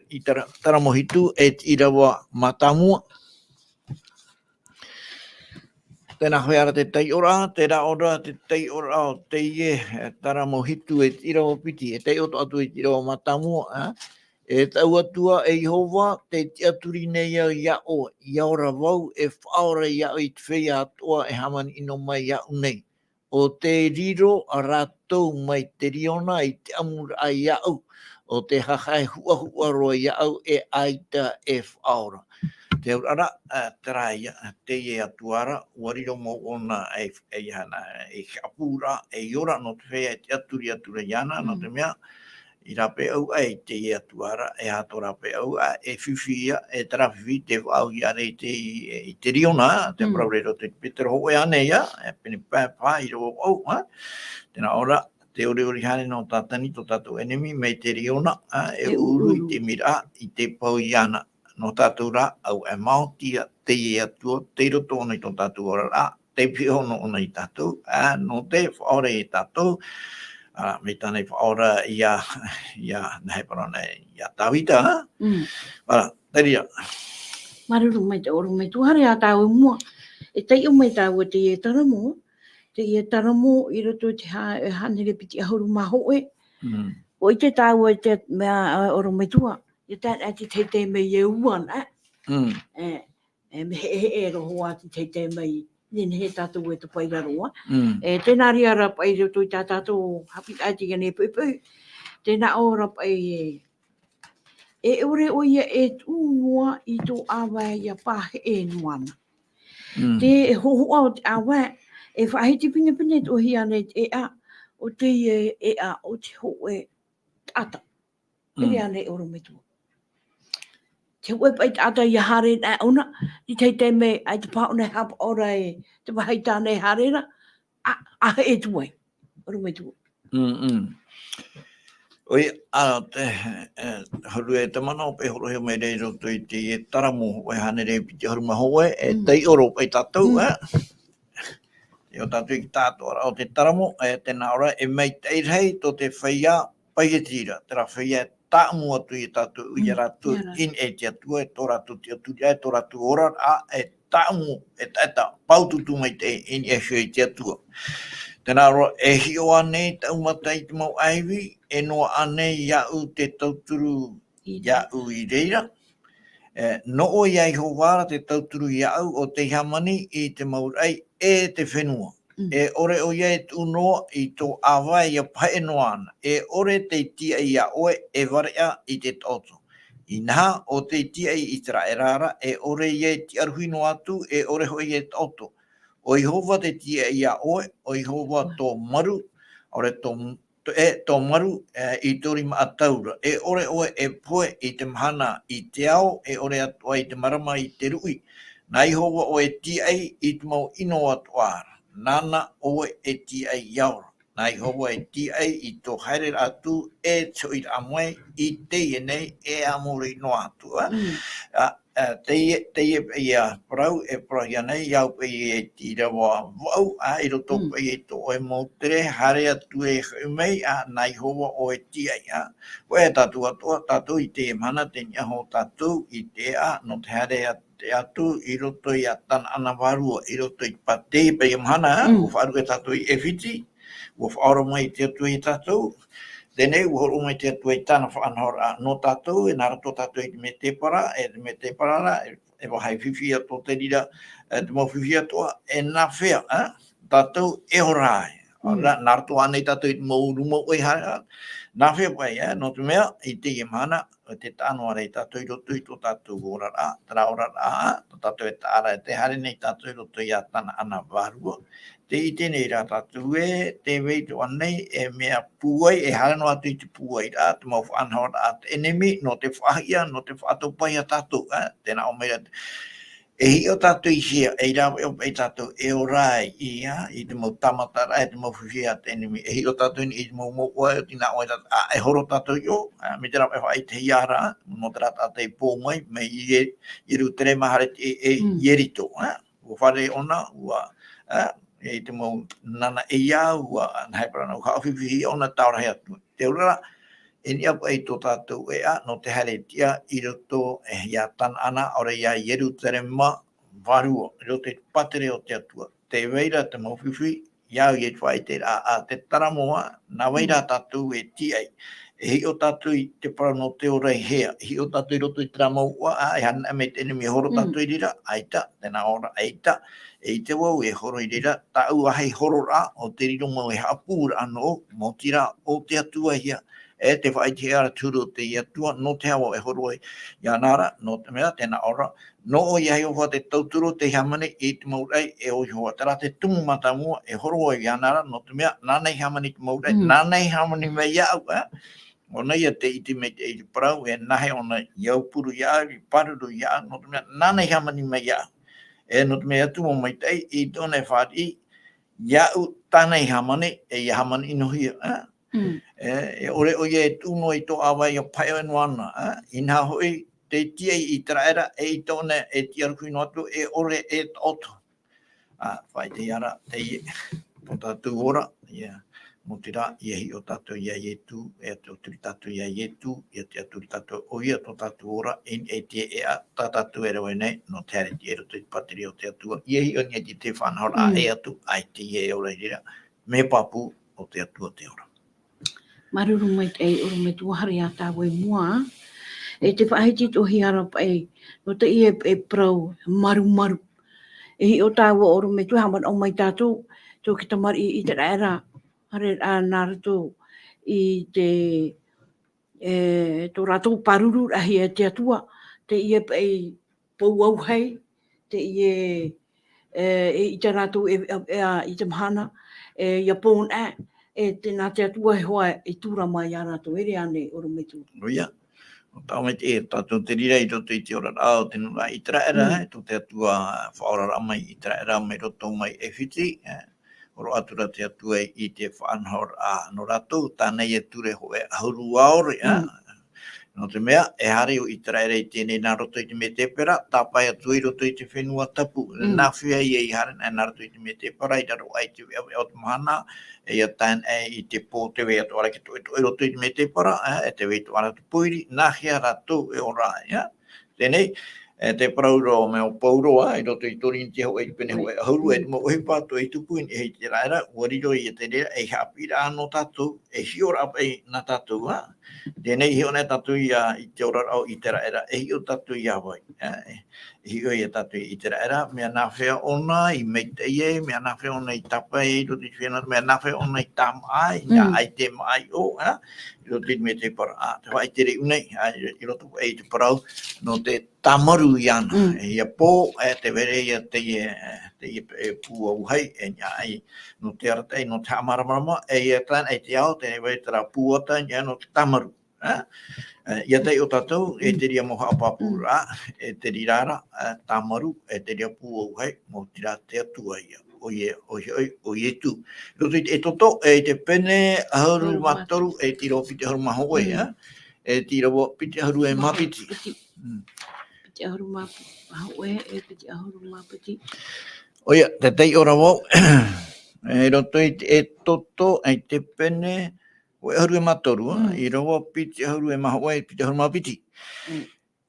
i taramo hitu e te irawa matamua. Tēnā hoi ara te teiora, tēnā ora te teiora o Teie, taramo hitu e te irawa piti, e te oto atu e te irawa matamua, e tau atua e Iehova, te tiaturi nei au ia o, ia ora wau e faaora ia o i te feia atoa e hamani ino mai ia unei. O te riro a ratou mai te riona i te amura a ia au, o te hahai hua roa ia au e aita e faaora. Te urara, tera ia, Teie atuara, wariro mo ona e apura, e iora no te feia e te atura iana, no te mea, i rape au ai te ia tuara, e hato rape au e whiwhia, e tarawiwi te wau i are i te riona, te praurero te Petero ho e ane ia, e pene pāpā i ro au, tēnā ora, te ori hane no tātani to tātou enemi, mei te riona, e uru i te mira, i te pau i ana, no tātou ra, au e mautia, te ia tua, te roto ona i to tātou ora ra, te pio ona i tātou, no te whaore i tātou, me tānei whaora ia nahe parana ia tāwita, te ria. Maruru mai te oru mai tuhare a tāu mua. E tei o mai tāu te ie taramo. Te ie taramo i roto te hanere piti ahuru maho e. O i te tāu e te mea oru mai tua. I te te mei e uan, me he roho ati te mei. Nene he tātou e te pairaroa. Tēnā ria ra pai roto i tā tātou hapi ati gane pui. Tēnā ora pai e ore o ia e tūnoa i tō awa ia pāhe e nuana. Te hohoa o te awa e whahiti pine tō hia nei e a o te e a o te ho e tata. E rea nei oro me tua. Te ue pai tata i hare na ona, i te me ai te paone hapa ora e te wahai tāne harera, a e tuai. Oro me tua. Oi, te haru e tamana o pe horo heo mai rei roto i te e taramo o e hane rei piti haru mahoe, e tei oro pai tātou, e o tātou i ki tātou o te taramo, e tēnā ora e mei teirhei to te feia pai e tira, tera feia tamu atu I tatou I ratou in te atua e tō ratou te aturia e tō ratou ora e tamu e tata paututu mai te in e shui te atua. Tēnā roa e hio anei taumatai te mau aiwi e noa anei iau te tauturu iau I reira. No o Iehova te tauturu iau o te hamani I te maurai e te whenua. E ore o ia e tūnoa I tō awai ia pae noa ana. E ore te tia ia oe e warea I te toto. I naha o te tia I tera e rara e ore ia e ti aruhino atu e ore hoi e toto. O Iehova te tia ia oe, o Iehova tō maru, ore tō maru I tori maataura. E ore oe e poe I te mahana I te ao, e ore atua I te marama I te rui. Nā Iehova o e tia I te mau ino atuara. Nana oe e ti ai iaora. Nā Iehova e ti ai I tō haere atu e tō I amoe I Teie nei e amore no atu. Teie ia parau e parau nei iau pe e ti Irava wau I roto pe e tō e mautere hare atu e mei nā Iehova o e ti ai. Ko e tatou atoa tatou I te mana te niaho tatou I te no te hare atu. Te atu I roto I atana ana warua, I roto I pate pe mahana, o wharu e tatou I whiti, o whaoro mai te atu I tatou, tēnei o horo mai te atu I tāna whaanahora no tatou, e nara tō tatou I me te para, me te parara, e wahai whiwhia tō te rira, te mau whiwhia toa, e nā whea, tatou e horai. Nara tō anei tatou I mau rumo oi hara, nā whea pai, no te mea, I te mahana, te tāno arei tatou I roto I tō tatou ora tara ora tō tatou e tāra e te hare nei tatou I roto I atana ana warua. Te I tēnei rā tatou e, te wei tō anei e mea pūai, e hare no atu I te pūai rā, te mau whaanahora te enemi, no te whahia, no te whaataupai a tatou, tēnā o meira. E hi o tatou I hia, e Irava e o pei tatou e orai I te mau tamatara, e te mau whiwhia te enemi. E hi o tatou I te mau mokoa, o tina oe tatou, e horo tatou I o, me te rapa e whai te hiara, mo te rata te pō mai, me I ru tere mahare e ierito. O whare ona, ua, e te mau nana e ia, ua, nai parana, ua hawhiwhi ona taurahi atu. Te urara, e ni apa I tō tātou no te hare tia I roto e ia tan ana ore ia ieru tere ma warua, I roto I patere o te atua. Te weira te mawhiwhi, iau I whai te te taramoa, nā weira tātou e ti ai. E hi o tātou I te parano te ora hea, hi o tātou I roto I taramoa, e hana me te enemi horo tātou I rira, aita, tēnā ora aita, e te wau e horo I rira, tā ua hei horo rā, o te riro mau e hapūra anō, mo tira o te atua hia. E te whai te ara tūro te Atua, no te hawa e horoi ia nara, no te mea, tēnā ora, no o Iehova te tauturo te hamani I te maurai e o Iehova. Tērā te tumu matamua e horoi ia nara, no te mea, nānei hamani te maurai, nānei hamani me iau, o nei te iti me te iti parau, e nahe ona iau puru iau, I paruru iau, no te mea, nānei hamani me iau. E no te mea tumo mai tei, I tōne whāti, iau tānei hamani, e ia hamani inohia, e ore o ie tūno I tō awai o pai o ana, I nā hoi te tia I traera e I tōne e tia rukuino atu e ore e oto. Whai te ara, Teie, o tātou ora, mo te rā, Iehi o tātou ia ietu, e te aturi tātou ia ietu, e te aturi tātou o ia tō tātou ora, e te ea, tā tātou e rawe nei, no te hare te ero te pateri o te atua. Iehi o nia te whanahora e atu, ai te ie ora I rira, me papu o te atua te ora. Maruru mai te oro me tuahari a tāwai mua, e te whaahiti tohi ara pai, no te I e prau, maru. E hi o tāua oro me tuahaman o mai tātou, tō ki tamari I te raera, hare a nā ratou I te tō ratou paruru ahi e te atua, te I e pai pou au hei, te I I te ratou I te mahana, ia pōn e tēnā te atua he hoa I tūra mai a ratou, ere ane oro me tū. Oia, o tau mai te tātou te rira I roto I te ora rao, te nura I traera, tō te atua whaora mai I traera, mai roto mai e whiti, oro atura te atua I te whaanhor no ratou, tānei e ture hoe ahuru aore, No te mea, e hari o i tera i tēnei nā roto i te me te pera, tāpai atu i roto i te whenua tapu. Nā whia i e i haren, e nā roto i te me te pera, i raro ai te wea o te mahana, e a tān e i te pō te wea to ara ki to i roto i te me te pera, e te wea to ara tu puiri, nā hea ratou e ora, ia. Tēnei, te parauro me o pauroa, i roto i torin te hau e pene hau e hauru, e mo ohi pāto i tupu i hei te raera, wariro i te rea, e Haapiiraa no tatou, e hiora apa i nā tatou, tēnei hio ne tatou i te ora au i te raera, e hio tatou i awai, e hio i tatou i te raera, mea nā whea ona i mei Teie, mea nā whea ona i tapa e, roto i whena, mea nā whea ona i tam ai, nea ai te mai o, i roto i me te para, te whai te rei unei, i roto e te parau, no te tamaru i ana, e ia pō, te vere ia Teie pū au hei, e nia ai, no te aratai, no te amaramarama, e ia tān, e te ao, te wei tera pūata, nia no te tamaru. Ia tei o tatou, e te ria moha apapura, e te rirara, tamaru, e te ria pū au hei, mo tira te atua ia. O ie tu. Roto e toto, e te pene haru matoru, e tiro pite haru mahoe, e tiro pite haru e mapiti. Piti ahuru mahoe, e piti ahuru mapiti. Oia, te tei ora wau, e roto e toto, e te pene, o e haru e matoru, i rawa piti haru e mahoe, piti haru mapiti.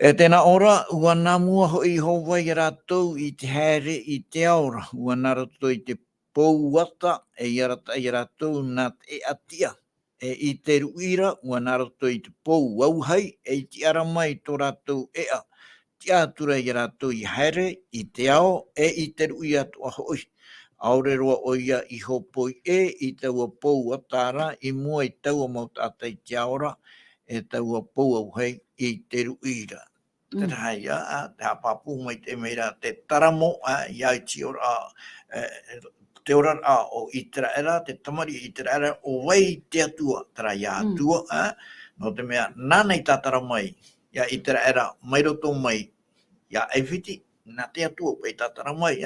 E tēnā ora, ua nā mua ho Iehova i ratou i te haere i te aora. Ua nā ratou i te pouata e i ratou nā te atia. E i te ruira, ua nā ratou i te pou auhai, e i te ara mai tō ratou ea. Te atura i ratou i haere, i te ao, e i te ruia toa hoi. Aore roa o ia i hopoi e, i taua pouata ara, i mua i taua mau tata i te aora, e taua pou auhai i te ruira. Te rahai te hapapu mai te meira te taramo, ia i ti ora, te ora o i tera era, te tamari i tera era, o wei te atua, tera ia atua, no te mea nānei tātara mai, ia i tera era, mai roto mai, ia e whiti, nā te atua, wei tātara mai,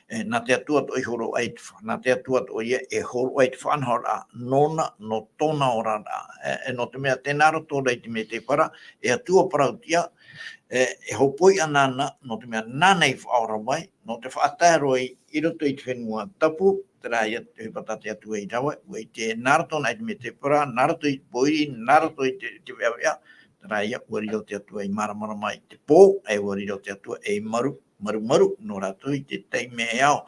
nā te atua to i horo ait, nā te atua to ia e horo ait whanhora, nona no tona ora, no te mea tēnā roto rei te me te para, e atua parau-tia, e hopoi anana, no te mea nānei whaora mai, no te whaataro i roto i te whenua tapu, te rā ia te hipata te atua i rawa, wei te nārato nai te me te para, nārato i te poiri, nārato i te wea, te rā ia wariro te atua i maramara mai te pō, e wariro te atua e maru, no rato i te teime e ao.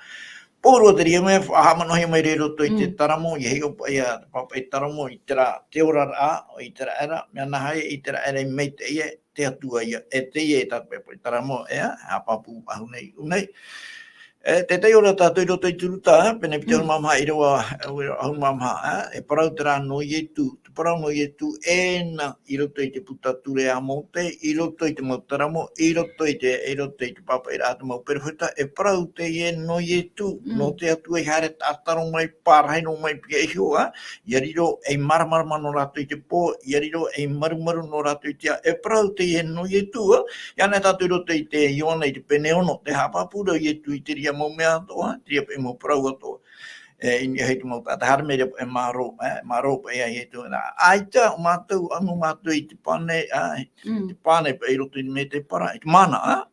Pōrua te ria mea, whahamanohi mai re roto i te taramo, i hei opa ia papa i taramo, i tera te ora a, o i tera era, mea nahai i tera era i mei Teie, te atua ia, e Teie e tātapa i taramo, hapapu ahunei unei. Te tei ora tātou i roto i turuta, pene pite honu mamaha i rawa, honu mamaha, e parau te rā no i e tu, te parau no i e tu, ena i roto i te puta ture a mote, i roto i te mautaramo, i roto i te papa i rāta mau perewhita, e parau te i e no i e tu, no te atua i hare tātaro mai, pārhaino mai pia i hoa, i ariro e maramarama no rātou i te pō, i ariro e marumaru no rātou i te a, e parau te i e no i e tu, i ana tātou i roto i te iona i te pene ono, te hapapura i e tu i te ria mau mea atoa, tia pe mau parau atoa. Ini hei tu mau tata harmere e maro pa ia i tu. Aita o mātou, anu mātou i te pane pa i roto i me te para, i te mana,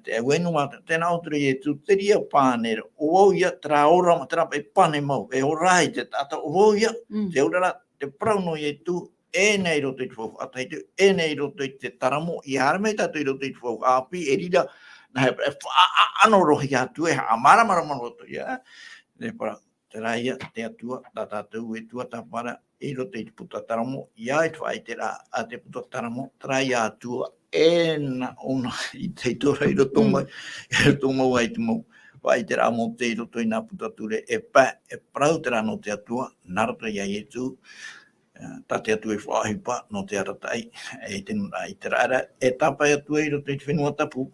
te wenu mātou, tēnā autori i tu, te ria pane, o au ia tra ora, tra pa i pane mau, e orai te tata, o au ia, te urara, te parau no i tu, e nei roto i te whau ataitu, e nei roto i te taramo, i harmei tātou i roto i te whau api, e rira, ano rohi atu e amara roto ia, ne para te raia, te atua, tātou e tuatapara, i roto i te puta taramo, ia i te whai te rā, a te puta taramo, traia atua, e na ona i te tora i roto mai, i roto mau ai te mau, whai te rā mo te i roto i nā puta ture, e parau te rā no te atua, narato ia i tu, tā te atua i whahipa, no te aratai, e te nuna i te rāra, e tāpai atua i roto i te whenua tapu,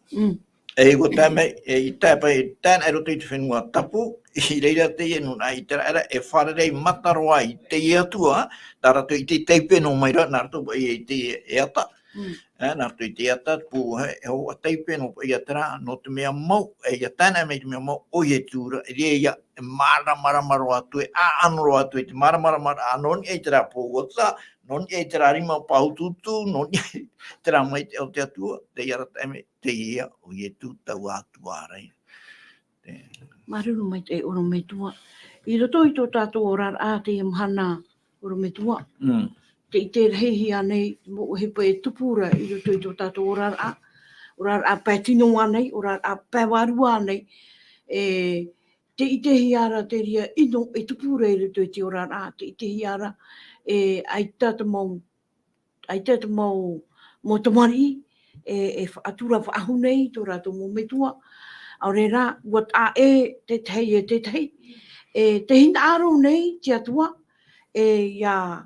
e go tame e tapa e tan e roto i te whenua tapu, i reira te e nuna i te rāra, e wharerei mataroa i te atua, tā rato i te teipeno maira, nā rato i te e ata, nā rato i te ata, pū e ho a teipeno i atara, no te mea mau, e ia tāna mei te mea mau, o i e tūra, e rea ia, e maramaro atu, e anoro atu, e te maramaro anon, e te rā pō wata, non e te rarima pau tutu, non e te ramai te o te atua, te iara taime, te ia o ie tu tau Atua rei. Maruru mai te oro me tua. I roto i tō tātou orar a te mhana oro me tua. Te i te rehi anei, mo he pe tupura i roto i tō tātou orar a. Orar a pētino anei, orar a pēwaru anei. Te i te hiara te ria ino e tupura i roto i te orar a. Te i te hiara ai tata mau mo tamari e atura whaahunei tō rātou mo me tua. Aure rā, wat a te Teie, te hina aro nei, te Atua, ia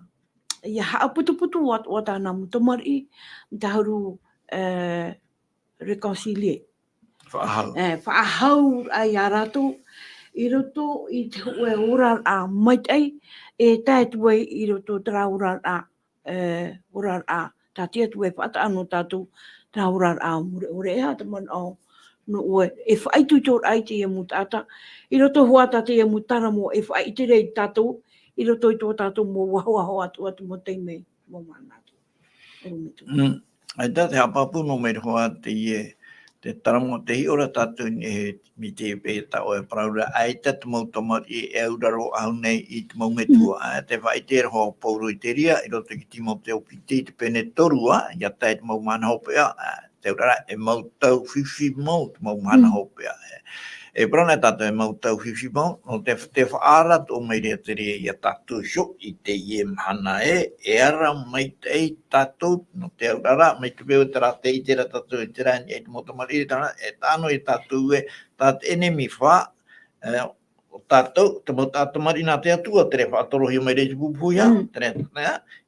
haaputuputu o tāna mutamari, ta hauru reconcilie. Whaahau ai a rātou, i roto i te ue orar a maitai, tātua i roto tra orar a, tā tia tue whata anō tātou tra orar a ore ea taman au. No ue, e whaitu tōr ai te iemu tata, i roto huata te iemu tara mo, e whaite rei tātou, i roto i tō tātou mo wahoaho atu mo teime mo manatu. Ai tā te hapapu no me hoa te taramo te hiora tātou ni he mi te pēta o e paraura, ai tatu mau tomari e auraro au nei i te mau metua, te whaite re hoa pauru i te ria, i roto ki timo te opiti te pene torua, ia tai te mau mana hopea, te urara e mau tau whiwhi mau te mau mana hopea. E prana tātou e mau tau whiwhi mau, no te whaara tō meire te rea ia tātou shok i te ie mhana e ara mai te ei tātou, no te urara, mai te peo te rā te i tera tātou i te rāni e te motamari e tāna, e tāno e tātou e tātou enemi wha, o tātou, te mau tātou marina te atua, tere whaatorohi o meire te pupuia, tere,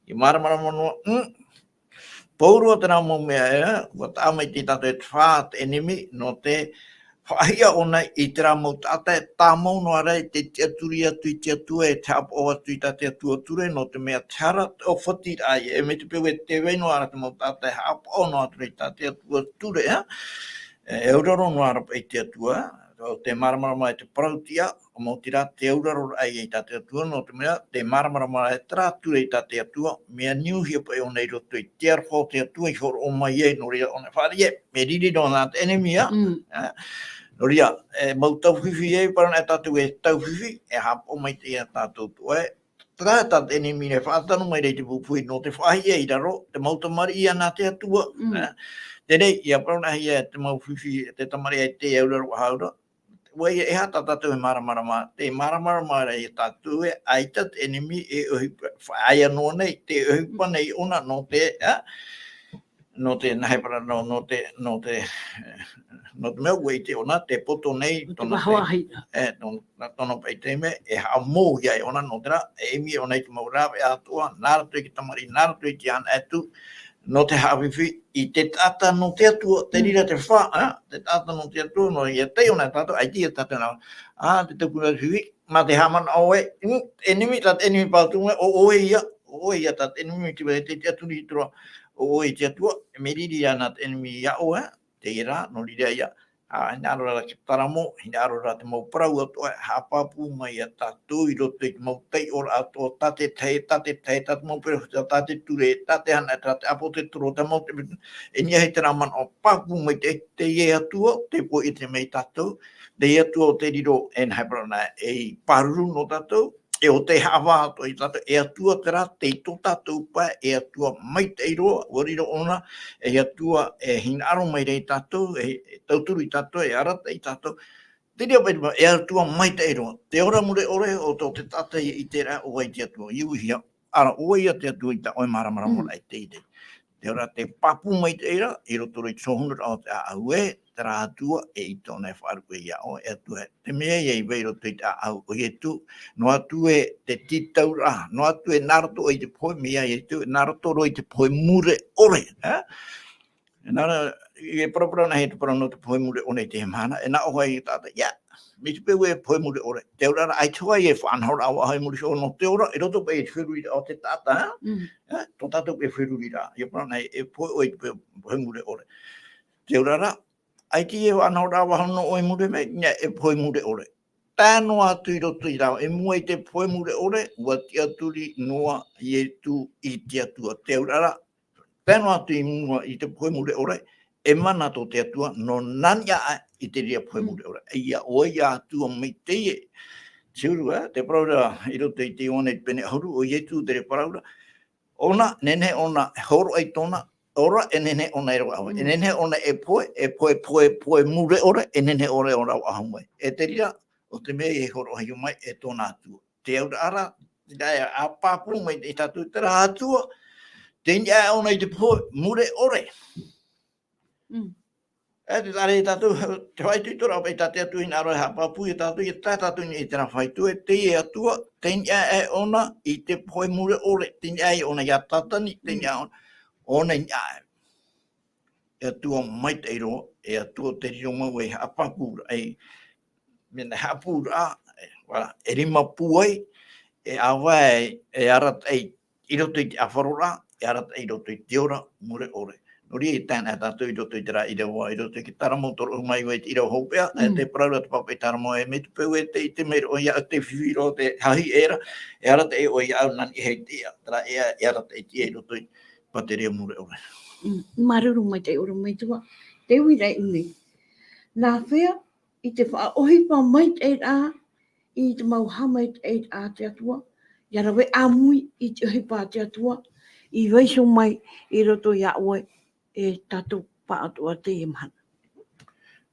i maramara manoa, Paurua te rā mau mea ua tā mai te tātou e te whā, te enemi, no te whaahia ona i te rā mau tātai, tā mau no arei te tiaturi atu i te atua, e te apo atu i tā te atua ture, no te mea te hara o whati ai, e me te peo e te weino ara te mau tātai, apo no atu i tā te atua ture, e uraro no ara i te atua, o te maramarama e te parau-tia, o mau tira te uraro ai i tā te atua, no te mea, te maramarama e tra ture i tā te atua, mea niuhia pa e o nei roto i te arwhau te atua, i horo o mai e, no rea o ne wharia, me riri no nā te enemia, no rea, mau tau whiwhi e, parana e tātou e tau whiwhi, e hapo mai te ia tātou tua e, tā tātou enemi ne whaatanu mai rei te pupui, no te whahia i raro, te mautamari ia nā te atua, Tere, ia parana hia te mau whiwhi, te tamari ai te auraro haura, Wai e hata tātou e maramarama, te maramarama rei tātou e aitat enemi e uhipa, whaia no nei, te uhipa nei ona no te nahe para no te mea wei te ona, te poto nei, tono pai te me, e ha mō ia e ona no te ra, e emi o nei te mau rawe Atua, nārato i ki tamari, nārato i ki ana atu, no te hawhiwhi, i te tata no te atua, te rira te wha, te tata no te atua, no ia te ona tata, ai tia tata nā, te tukuna whiwhi, ma te hamana oe, enemi, tat enemi pātunga, o oe ia tat enemi, te aturi hitura, o oe te atua, me riri ana te enemi ia oe, te ira, no riri ia, hina arora ki taramo, hina arora te mau parau atoa, hapapu mai a tātou i roto i te mau tei ora atoa, tate tei, tate mau peru, tate ture, tate hana, tate apo te turo, te mau te mitu, e nia hei te raman o papu mai te ie atua, te po i te mei tātou, te ie atua o te riro, en haiparana, e paruru no tātou, e o te hawa ato i tātou, e atua te rā, te ito tātou pa, e atua mai te iroa, wariro ona, e atua e hinaro mai rei tātou, e tauturu i tātou, e arata i tātou, te rea pētuma, e atua mai te iroa, te ora mure ore, o tō te tātai i te rā, o ai te atua, iuhia, ara, o ai te atua i tā, oi maramarama ai te ide. Te ora te papu mai te ira, i roto roi tsohunura o te aue, te rā atua, e i tōnei whaarukwe ia o, e atua, te mea i vei roto i te au, o i tu, no atu e te titau rā, no atu e narato i te poe, mea i tu, narato roi te poe mure ore, nara, i e parapara na he te parano te poe mure ore te hemana, e na oha i tāta, me te pewe e poe mure ore, te ora ai tua i e whanhora awa hai muri so, no te ora, e roto pe e te whirui o te tata, tō tātou pe whirui rā, i e parana e poe o i te poe mure ore. Te ora rā, ai ti e whanhora awa hano o e mure me, e poe mure ore. tānoa atu I roto I rau, e mua I te poe mure ore, ua tia turi noa I e tu I te atua. Te aurara, tānoa atu I mua I te poe mure ore, e mana to te atua, no nania I te ria poe mure ore. Ia oia atua mai Teie. Siuru, te paraura, I roto I te one pene horu, o ietu te paraura, ona, nene ona, horo ai tona, ora, e nene ona ero awa. E nene ona e poe mure ora, e nene ora ora awa mai. E te ria, o te mea e horo ai mai, e tona atua. Te aura ara, a papu mai I tatu tera atua, te nia ona I te poe mure ore. E te tare I tatu, te whaitu tora o pei tate atu ina aroe hapapu I tatu, I tatu I tera whaitu, e Teie atua, te nia e ona I te poe mure ore, te nia e ona ia tatani, te nia ona nia e atua mai te iro, e atua te riro mau e hapapu, e mena hapura, e rima puai, e awa e arat e iroto I te awharora, e arat e iroto I te ora, mure ore. Nori e tēnā tātou I roto I te rā Irava, I roto I ke taramo toro mai o e te Irava hopea, e te parau atoa taramo e me tupeu e te meiro o ia te whiwhiro te hahi era, e arata e o ia au nani e hei tia, tara e arata e tia I roto I pateria mure ore. Maruru mai te oro mai tua, te uirei unei. Nā whea, I te wha ohipa mai te rā, I te mauhama te a te atua, ia rawe amui I te ohipa te atua, I weiso mai I roto ia oe e tatou pa atua te mahana.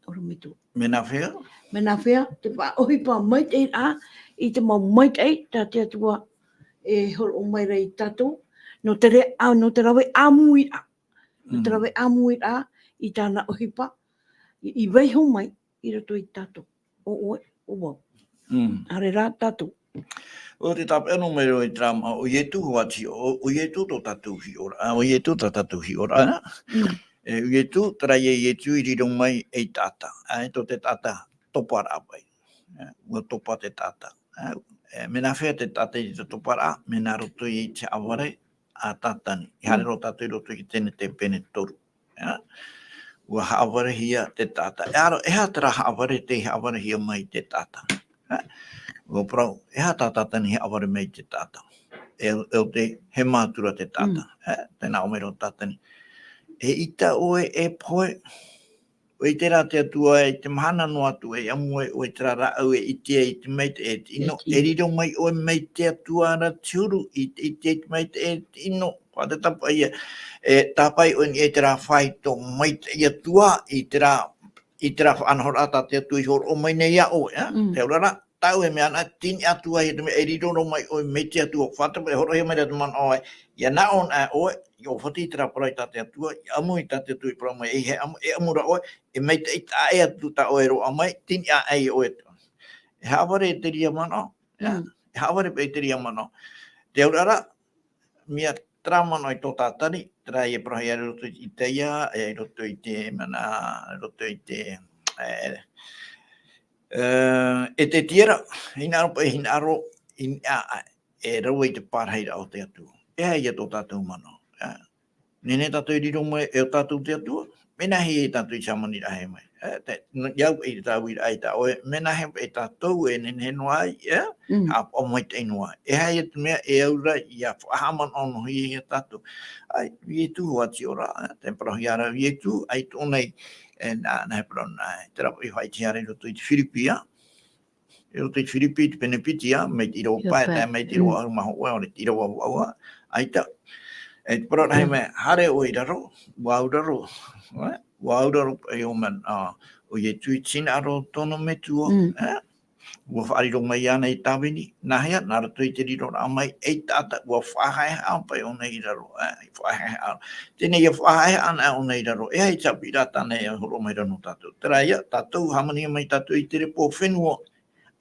Oro mai tua. Mena whea? Mena whea, te wha ohipa mai te rā, I te mau mai te atua e horo mai rei tatou, no te rawe amui a. No te rawe amui a I tāna ohipa, I weiho mai I roto I tatou. O oe, o wau. Are rā tatou. O te tapa anu mai roi trama, o ietu wati, o ietu to tatou hi ora, o ietu to tatou hi ora, ana? E ietu, tara ietu I riro mai e tata, e to te tata topara pai, ua topa te tata. Mena whea te tata I te topara, mena roto I te aware a tatani, I hare ro tatou I roto I tene te pene toru. Ua haaware hia te tata. E ha tera haaware te haaware hia mai te tata. Ua prau, e ha tātatani he aware mai te tata. E te he mātura te tata. Tēnā o mero tātani. E ita oe e poe, o I te rā te atua e te mahana no atu e amu e o e tera rā au e itia I te mei te e te ino. E riro mai oe mei te atua ara tiuru I te mei te e te ino. Kua te tapa ia. E tāpai o ni e te rā whai tō mai te atua I te rā whanahorata te atua I horo o mai nei a oe. Te urara, tau e mea na tini atua I e riro mai oe mei te atua. Whatapa e horo he mai te man oe. Ia na on a oe. I o whati I tera parai tate atua, I amu I tate atua I parau mai, e amura oe, e mei te ita e atu ta oe roa mai, tini a ei oe. E haware e te ria mana, e haware pe te ria mana. Te aurara, mia tra mana I tō tātari, tra I e prahi a roto I Teie, e roto I te mana, roto I te... E te tiera, hina aro pa e hina aro, e rau I te pārheira o te atua. E hei e tō tātou mana. Nene tatou I riro mai e o tatou te atua, mena he e tatou I samani rahe mai. Iau e tau I rai ta oe, mena he e tatou e nene noa ai, hap o mai te noa. E hei e te mea e aura I a whahaman ono hi e tatou. Ai, ietu wati ora, te parahi ara ietu, ai tōnei, e nā he parau nai, te rapo I whai te hare roto I te Whiripia, e roto I te Whiripi, te penepitia, mei te iro pae, te mei te iro au maho oe, o te iro au aua, ai ta, e te parau nahi me, hare o I raro, wauraro, wauraro e o man, o ye tui tina aro tono me tua, ua whaariro mai ana I tawini, nahia, nara tui te riro a mai, e tata, ua whahae a pai o nei raro, whahae a, tēnei ia whahae ana o nei raro, e hei tapu I rata nei a horo mai rano tatou. Tera ia, tatou hamani mai tatou I te repo whenua,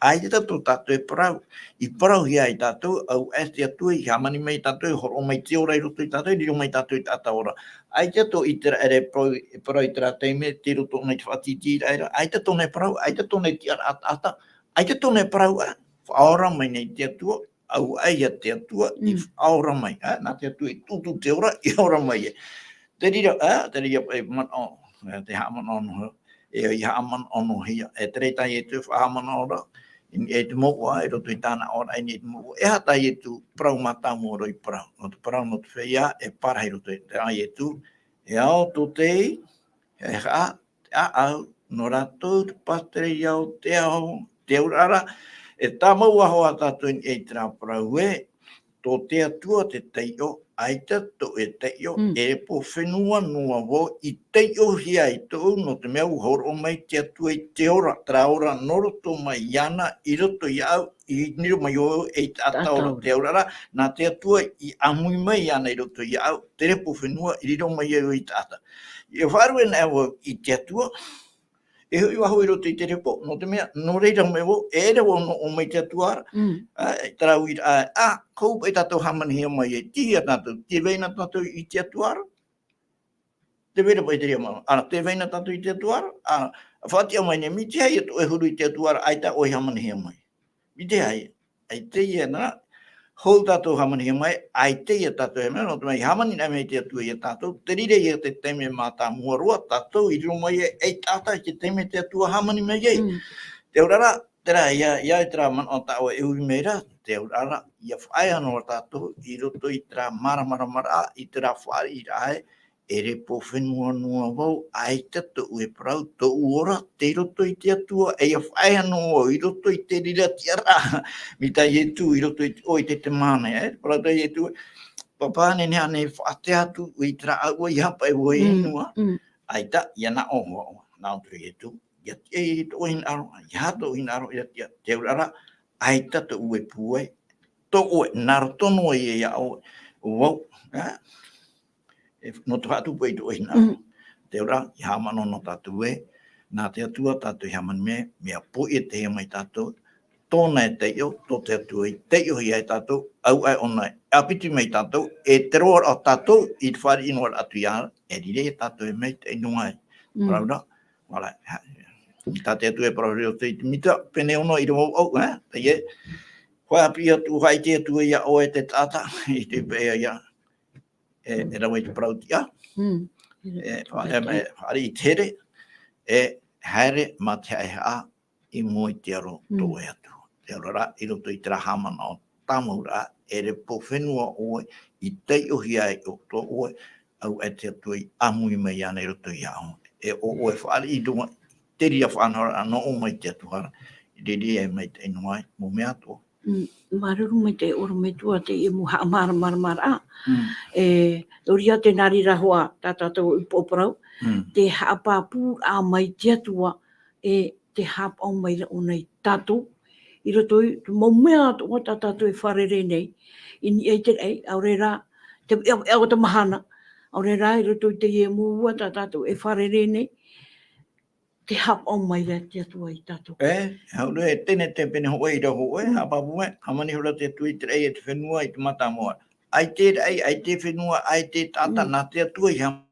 ai te tatou tatou e parau. I parau hia I tatou, au e te atua I hamani mai tatou, horo mai te ora I roto I tatou, riro mai tatou I tata ora. Ai te tatou I tera ere parau I tera teime, te roto nei te whatiti I raira, ai te tone parau, ai te tone ti ata, ai te tone parau, whaora mai nei te atua, au ai a te atua I whaora mai, nā te atua I tutu te ora, I ora mai e. Te rira e man o, te haman ono, e I haman ono hia, e tere tai e te whahaman ora, in e te moa e roto i tāna ora ai ni te moa. E hata i tu parau mata mo roi parau. No te parau no te feia e parahai roto i te ai e tu. E ao tō tei, e ha, au, no ratou te patere i au te au, te urara, e tamau aho a tātou i e te rā parau e, tō te atua te teio, aita tō e teio, e po whenua noa wo, i teio hia i tō, no te mea uhoro mai te atua i te ora, tra ora noro tō mai iana, i roto i au, i niro mai o e te ataora te aurara, nā te atua i amui mai iana i roto i au, te repo whenua i riro mai au i te ata. I wharu e nea i te atua, e hui waho i roto i te repo, no te mea, no reira me wo, e ere wo no o mai te atuara, tarau i kou pai tātou hamanihia mai e tihia tātou, te veina tātou i te atuara, te veira pai te rea mau, te veina tātou i te atuara, whatia mai ne, mi te hei e huru i te atuara, ai ta oi hamanihia mai, mi te hei, ai Teie nā, hou tātou hamanihia mai, ai Teie tātou he mea, no te mai hamani nei mei te atua i tātou, te rire i te teime mātā mua roa, tātou i riro mai e tātou i te teime te atua hamani mei ei. Te urara, tera ia i tera man o tāua e ui meira, te urara, ia whae anō tātou, i roto i tera mara, i tera whae i rae, e repo whenua noa wau, ai te tō e parau, tō ora, te roto i te atua, e ia whae anō, i roto i te rira tiara, mi tai e tū, i roto i te mana, parau tai e tū, papane ne ane whaate atu, i tera aua i hapa e ua i inua, ai ta, ia na oho, nā utri e tū, ia te tō in aro, ia tō in aro, ia te urara, ai ta tō ue pūe, tō ue, naro tono e ia o, wau, no te whātu pui tō in aro, te ura, i hamano no tātou e, nā te atua tātou i hamani me, mea po e te mai tātou, tōna e teio, tō te atua i teio hi ai tātou, au ai ona, apiti mei tātou, e te roa o tātou, i te whare inoa atu i ara, e rire tātou e mei te inunga e, praura, wala, tā te atu e parau reo te mita, pene ono i rao au, Teie, whaapi atu, hai te atu ia o e te tata, i te pēa ia, e rau e te parau-tia, e whaare i tere, e haere ma te aiha i moi te aro tō e atu. Te arora, i roto i tera hamana o tamura, e re po whenua oe, i teio hi ai o tō oe, au e te atu i amui mai ana i roto i ao. E o oe whaare i dunga, te ria whanara anō o mai te atuhara, i riri e mai te inuai, mo mea tō. Maruru me te oro me tua te i muha mara. Oria te nari rahoa tātou i poparau, te hapapū a mai te atua e te hapau mai o nei tātou. I roto i, mau mea o tātou e wharere nei, i ni ei te ei, aurera, te eo te mahana, aurera i roto i te ie mua tātou e wharere nei, te hapau mai rea te atua i tātou. Hauru e tene te pene hoa i raho e, hapapu e, hamani hura te tui te rei e te whenua i te mata moa. Ai te rei, ai te whenua, ai te tata, nā te atua i hamani.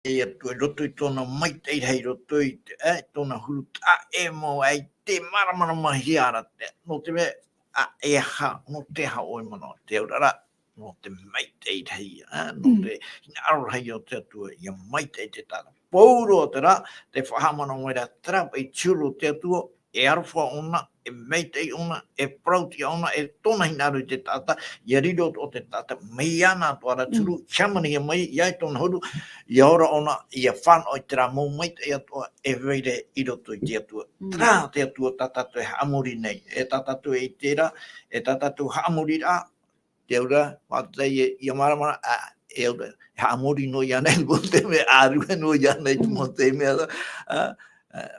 e tue roto I tōna mai te hei roto I te tōna huru ta e mo ai te maramara mahiara te no te me e ha no te ha oi mana te urara no te mai te hei no te aro hei o te atua ia mai te tata Pauro te ra te whahamana mai ra trap I chulu te atua e arwha ona, e meitei ona, e parau-tia ona, e tōna hinaru te tata, ia riro o te tata, mei ana tuara turu, chamani mai, iai tōna huru, ia ora ona, ia whanau I te rā mō meitei atua, e veire I roto I te atua. Trā te atua tatatu e haamuri nei, e tatatu e tērā, e tatatu haamuri rā, te ura, whatei ia maramara, e ura, haamuri no ia nei, mo te me ārua no ia nei, mo te mea,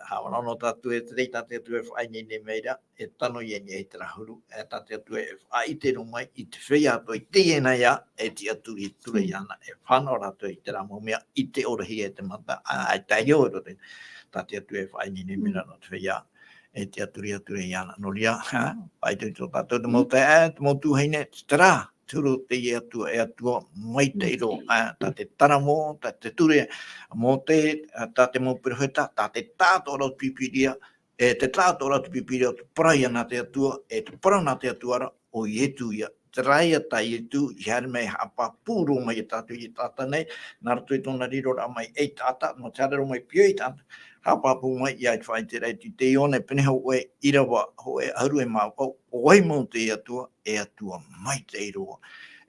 hawana no tatu e te tate atu e whai ne meira, e tano I eni e te rahuru, e tate atu e whai te rumai, I te feia ato I Teie nei a, e te atu I ture I ana, e whanau rato I te ramo mea, I te orahi e te mata, ai Teie o rote, tate atu e whai ne meira no te feia, e te aturi I ana, no ria, pai te tō tātou te mō te mō heine, te rā, turu te atua e atua mai te iro, ta te taramo, ta te ture, mō te, ta te mō perwheta, ta te tātora o pipiria, e te tātora o pipiria o te parai ana te atua, e te parana te atuara o ietu ia. Te rai a tai ietu, I hare mei hapa pūro mai e tātou I tāta nei, nā rato I tōna riro ra mai e tāta, no te arero mai pio I tāta, hapa pū mai I ai whai te rei te ione pene hau e Irava, ho e haru e māpau, o ai mō te atua, e atua mai te iroa.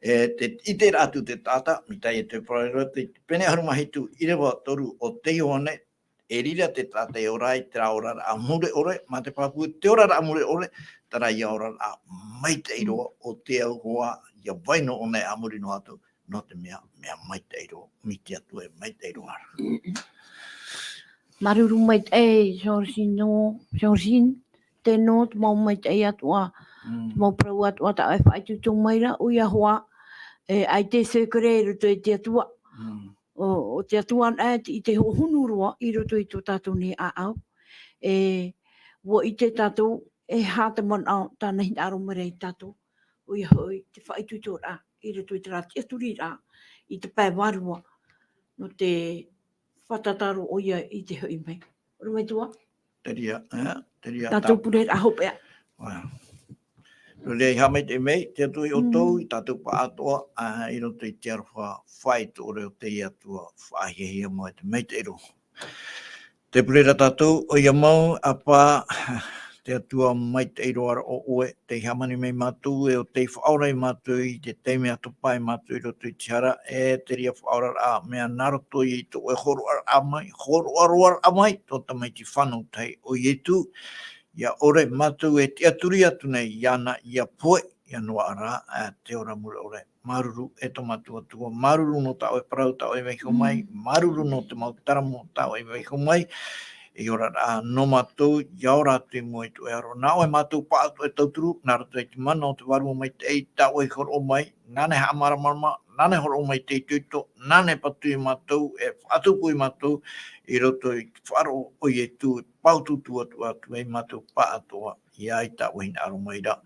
I te rātu te tāta, mi tai e te whareroa, te pene haru mahitu Irava toru o te ione, e rira te tāta e orai, te rā ora a mure ore, ma te pāpua te ora a mure ore, te rā I ora a mai te iroa o te au hoa, ia waino o nei a muri no atu, no te mea mai te iroa, mi te atua e mai te iroa. Maruru mai te Georgine, te no, te mau mai te atua, te mau parau atua ta e whai tūtong maira, o ia hoa, ai te sekereiro te atua. O te atua I te hohunurua, I roto I tō tātou ni a au. Wo I te tātou, e hāta man au, tāna hin aro mare I tātou. O ia hoi, te whai tūtō rā, I roto I te rā, te aturi rā, I te pai warua, no te whatataro o ia I te hoi mai. Ora mai tua? Teria. Tātou pure a hopea. Rei ha mai te mei, te atui o tau, I tātou pa atoa, I roto I te arwha whai tō reo te atua whahihia mai te mei te ero. Te purera tātou, o ia mau, apa, te atua mai te ero ara o oe, te hamani mei mātou, e o te whaora I mātou, I te teime atopai mātou, I roto I te hara, e te ria whaora a mea naroto I tō e horo ara amai, horo aroar amai, tō tamai ti whanau tai o ietu, ia ore mātou e te aturi atu nei iana ia poe, ia noa ara te ora mura ore. Maruru e to matua tua, maruru no tau e parau tau e meiho mai, maruru no te mautaramo tau e meiho mai, e ora no mātou, ia ora atu I mua I tu e aro. Nā oe mātou pātu e tauturu, nā rato e te mana o te warua mai te ei, tau e horo mai, nāne ha amaramarama, nāne horo mai te tuito, nāne patu I mātou, e whatupu I mātou, I roto I wharo o I tu, paututu atu e mātou pātoa, I ai tau hina aro maira,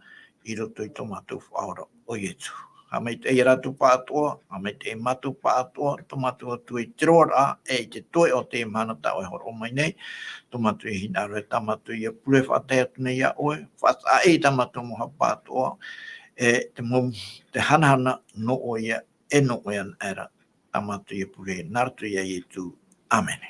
I roto I tō mātou whaora o I tu. Ha mei te ratu pātoa, ha mei te mātou pātoa, tō mātou atu I te roara, e te toe o te mana tau e horo mai nei, tō mātou I hina aro e tamatu I a pure whātai atu nei a oe, whāta e tamatu moha pātoa, e te hanahana no o ia, e no o ian era, tamatu I a pure, nartu I a tu. Amen.